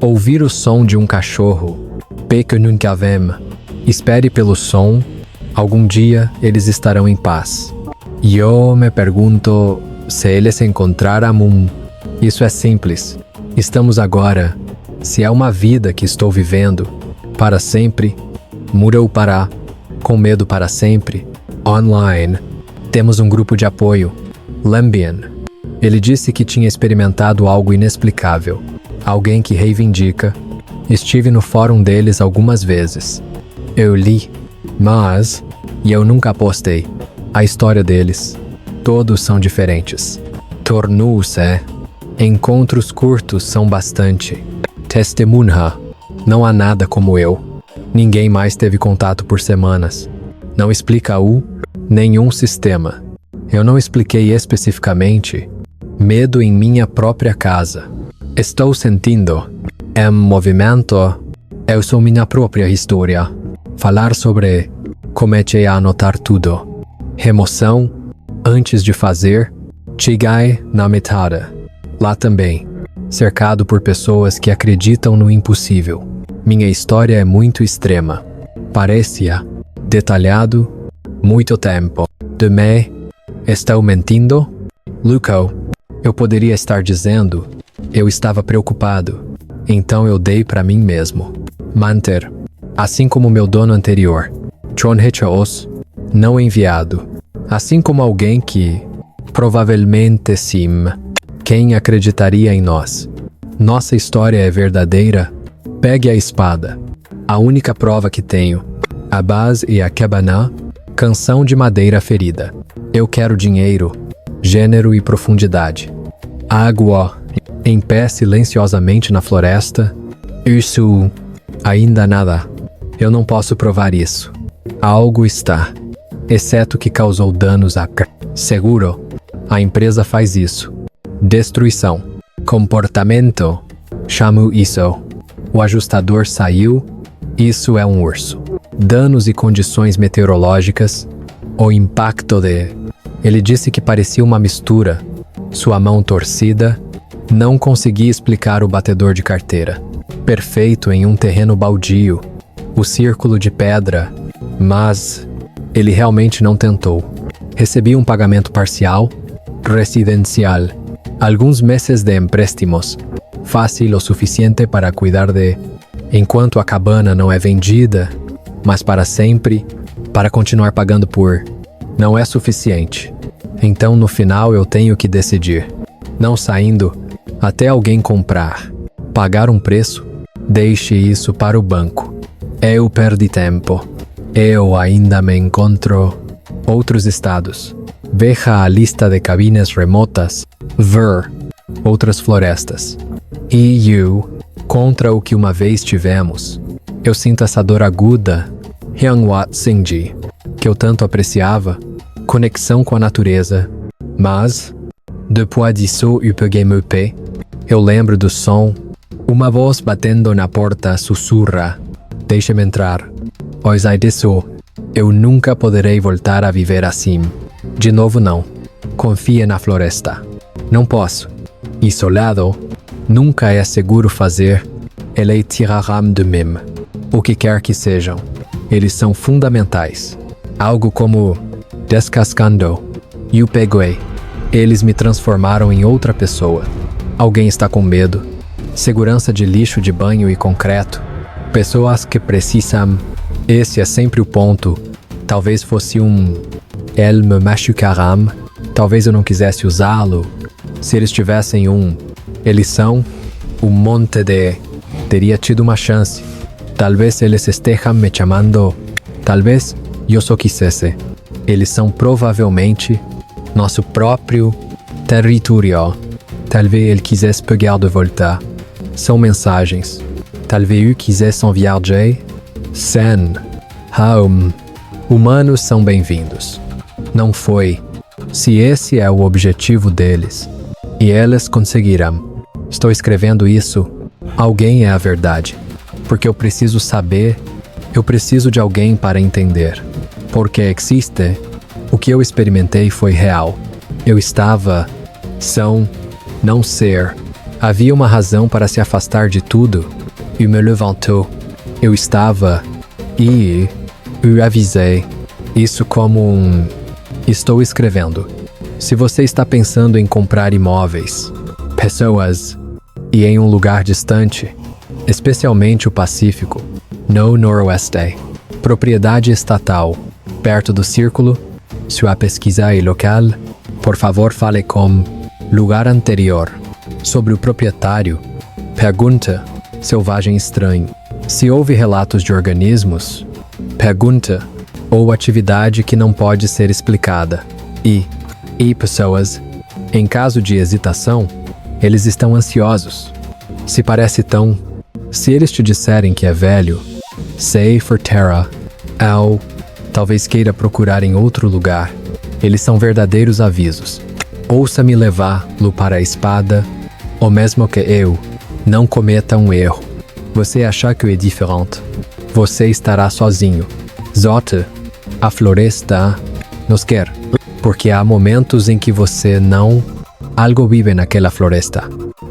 Ouvir o som de um cachorro. Peque nunca vem. Espere pelo som. Algum dia eles estarão em paz. E eu me pergunto se eles encontraram Isso é simples. Estamos agora. Se é uma vida que estou vivendo. Para sempre. Murou para. Com medo para sempre. Online. Temos um grupo de apoio. Lambian. Ele disse que tinha experimentado algo inexplicável. Alguém que reivindica. Estive no fórum deles algumas vezes. Eu li, mas... E eu nunca postei. A história deles. Todos são diferentes. Tornou-se. Encontros curtos são bastante. Testemunha. Não há nada como eu. Ninguém mais teve contato por semanas. Não explica nenhum sistema. Eu não expliquei especificamente. Medo em minha própria casa. Estou sentindo. É um movimento. Eu sou minha própria história. Falar sobre. Comecei a anotar tudo. Remoção. Antes de fazer. Cheguei na metade. Lá também. Cercado por pessoas que acreditam no impossível. Minha história é muito extrema. Parecia. Detalhado. Muito tempo. De me. Estou mentindo? Luco. Eu poderia estar dizendo. Eu estava preocupado. Então eu dei para mim mesmo. Manter. Assim como meu dono anterior. Chonhechaos. Não enviado. Assim como alguém que... Provavelmente sim. Quem acreditaria em nós? Nossa história é verdadeira? Pegue a espada. A única prova que tenho. A base e a cabana. Canção de madeira ferida. Eu quero dinheiro. Gênero e profundidade. Água. Em pé silenciosamente na floresta. Isso. Ainda nada. Eu não posso provar isso. Algo está. Exceto que causou danos a... Seguro. A empresa faz isso. Destruição. Comportamento. Chamo isso. O ajustador saiu. Isso é um urso. Danos e condições meteorológicas. O impacto de... Ele disse que parecia uma mistura. Sua mão torcida. Não consegui explicar o batedor de carteira. Perfeito em um terreno baldio. O círculo de pedra. Mas... Ele realmente não tentou. Recebi um pagamento parcial. Residencial. Alguns meses de empréstimos. Fácil o suficiente para cuidar de... Enquanto a cabana não é vendida, mas para sempre, para continuar pagando por... Não é suficiente. Então no final eu tenho que decidir. Não saindo, até alguém comprar. Pagar um preço, deixe isso para o banco. Eu perdi tempo. Eu ainda me encontro... Outros estados. Veja a lista de cabines remotas. Ver. Outras florestas. EU. Contra o que uma vez tivemos. Eu sinto essa dor aguda. Hyungwat Singji. Que eu tanto apreciava. Conexão com a natureza. Mas... Depois disso eu peguei meu pé. Eu lembro do som. Uma voz batendo na porta sussurra. Deixe-me entrar. Pois ai disso. Eu nunca poderei voltar a viver assim. De novo não. Confie na floresta. Não posso. Isolado. Nunca é seguro fazer. Eles tirarão de mim. O que quer que sejam. Eles são fundamentais. Algo como... Descascando. Eu peguei. Eles me transformaram em outra pessoa. Alguém está com medo. Segurança de lixo de banho e concreto. Pessoas que precisam... Esse é sempre o ponto. Talvez fosse um... El me machucarão. Talvez eu não quisesse usá-lo. Se eles tivessem um... Eles são... Um monte de... Teria tido uma chance. Talvez eles estejam me chamando... Talvez eu só quisesse. Eles são provavelmente nosso próprio território. Talvez ele quisesse pegar de volta. São mensagens. Talvez ele quisesse enviar de Sen. Humanos são bem-vindos. Não foi. Se esse é o objetivo deles, e eles conseguirão. Estou escrevendo isso. Alguém é a verdade. Porque eu preciso saber. Eu preciso de alguém para entender. Porque existe. O que eu experimentei foi real. Eu estava. Não ser. Havia uma razão para se afastar de tudo. E me levantou. Eu estava. E eu avisei. Isso como Estou escrevendo. Se você está pensando em comprar imóveis, pessoas, e em um lugar distante, especialmente o Pacífico, no Noroeste, propriedade estatal, perto do círculo, sua pesquisa é local, por favor fale com lugar anterior. Sobre o proprietário, pergunta, selvagem estranho. Se houve relatos de organismos, pergunta, ou atividade que não pode ser explicada. E pessoas, em caso de hesitação, eles estão ansiosos. Se parece tão... Se eles te disserem que é velho, say for terra, ou talvez queira procurar em outro lugar, eles são verdadeiros avisos. Ouça-me levar-lo para a espada, ou mesmo que eu não cometa um erro. Você achar que é diferente, você estará sozinho. Zota, a floresta nos quer, porque há momentos em que você não... Algo vive naquela floresta.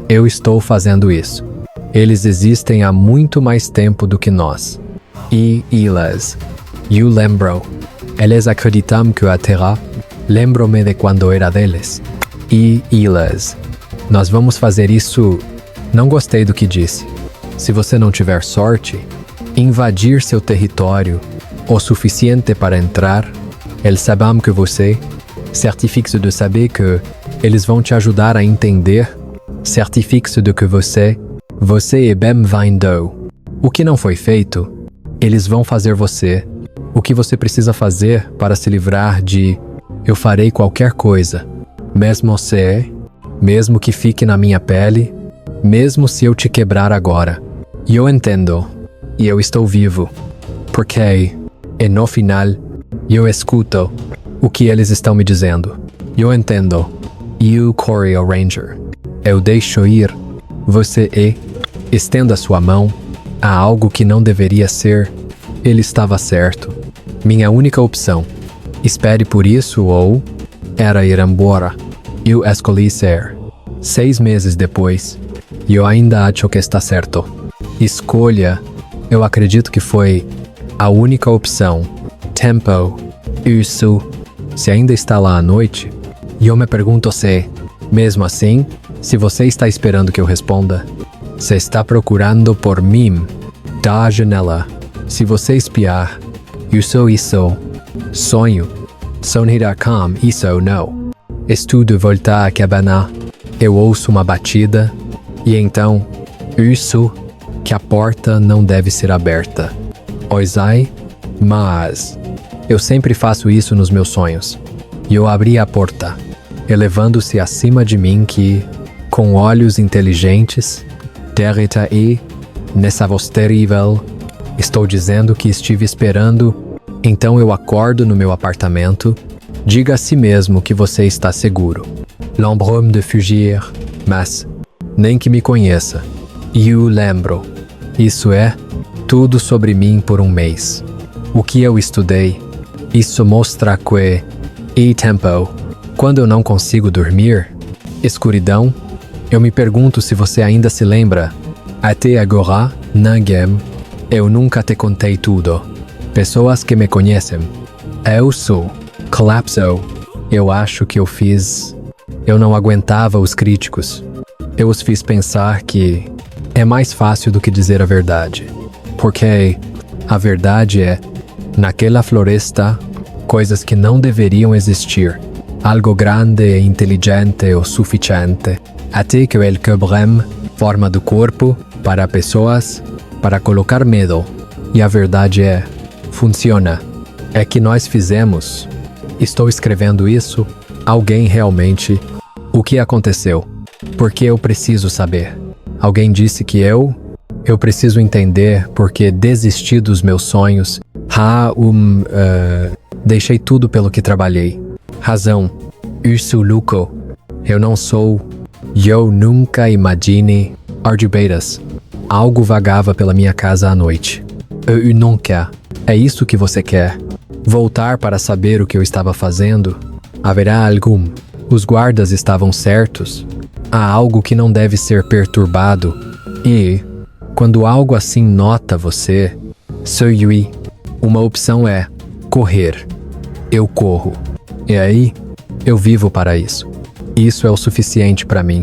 Eu estou fazendo isso. Eles existem há muito mais tempo do que nós. E eles... Eu lembro. Eles acreditam que a terra... Lembro-me de quando era deles. E eles... Nós vamos fazer isso... Não gostei do que disse. Se você não tiver sorte, invadir seu território o suficiente para entrar, eles sabem que você... Certifique-se de saber que eles vão te ajudar a entender. Certifique-se de que você é bem-vindo. O que não foi feito, eles vão fazer você. O que você precisa fazer para se livrar de eu farei qualquer coisa, mesmo que fique na minha pele, mesmo se eu te quebrar agora. E eu entendo, e eu estou vivo, porque, e no final, eu escuto o que eles estão me dizendo. Eu entendo. You, Corey Ranger. Eu deixo ir. Você estenda sua mão a algo que não deveria ser. Ele estava certo. Minha única opção. Espere por isso ou... Era ir embora. Eu escolhi ser. 6 meses depois. Eu ainda acho que está certo. Escolha. Eu acredito que foi a única opção. Tempo. Isso. Se ainda está lá à noite, e eu me pergunto se, mesmo assim, se você está esperando que eu responda, se está procurando por mim, da janela. Se você espiar, isso, sonho, sonhar.com, isso não. Estou de volta à cabana, eu ouço uma batida, e então, isso, que a porta não deve ser aberta. Oisai, mas... Eu sempre faço isso nos meus sonhos. E eu abri a porta, elevando-se acima de mim que, com olhos inteligentes, derreta e, nessa voz terrível, estou dizendo que estive esperando, então eu acordo no meu apartamento, diga a si mesmo que você está seguro. Lembre-me de fugir, mas nem que me conheça. E eu lembro. Isso é tudo sobre mim por um mês. O que eu estudei, isso mostra que, e tempo, quando eu não consigo dormir, escuridão, eu me pergunto se você ainda se lembra. Até agora, ninguém, eu nunca te contei tudo. Pessoas que me conhecem. Eu sou, colapso. Eu acho que eu não aguentava os críticos. Eu os fiz pensar que é mais fácil do que dizer a verdade. Porque a verdade é, naquela floresta, coisas que não deveriam existir. Algo grande e inteligente o suficiente, até que ele quebrem forma do corpo para pessoas, para colocar medo. E a verdade é, funciona. É que nós fizemos. Estou escrevendo isso? Alguém realmente? O que aconteceu? Porque eu preciso saber. Alguém disse que eu preciso entender porque desisti dos meus sonhos. Deixei tudo pelo que trabalhei. Razão. Isso louco. Eu não sou. Eu nunca imagine. Ardibeiras. Algo vagava pela minha casa à noite. Eu nunca. É isso que você quer? Voltar para saber o que eu estava fazendo? Haverá algum. Os guardas estavam certos. Há algo que não deve ser perturbado. E, quando algo assim nota você, Sui, uma opção é correr. Eu corro. E aí, eu vivo para isso. Isso é o suficiente para mim.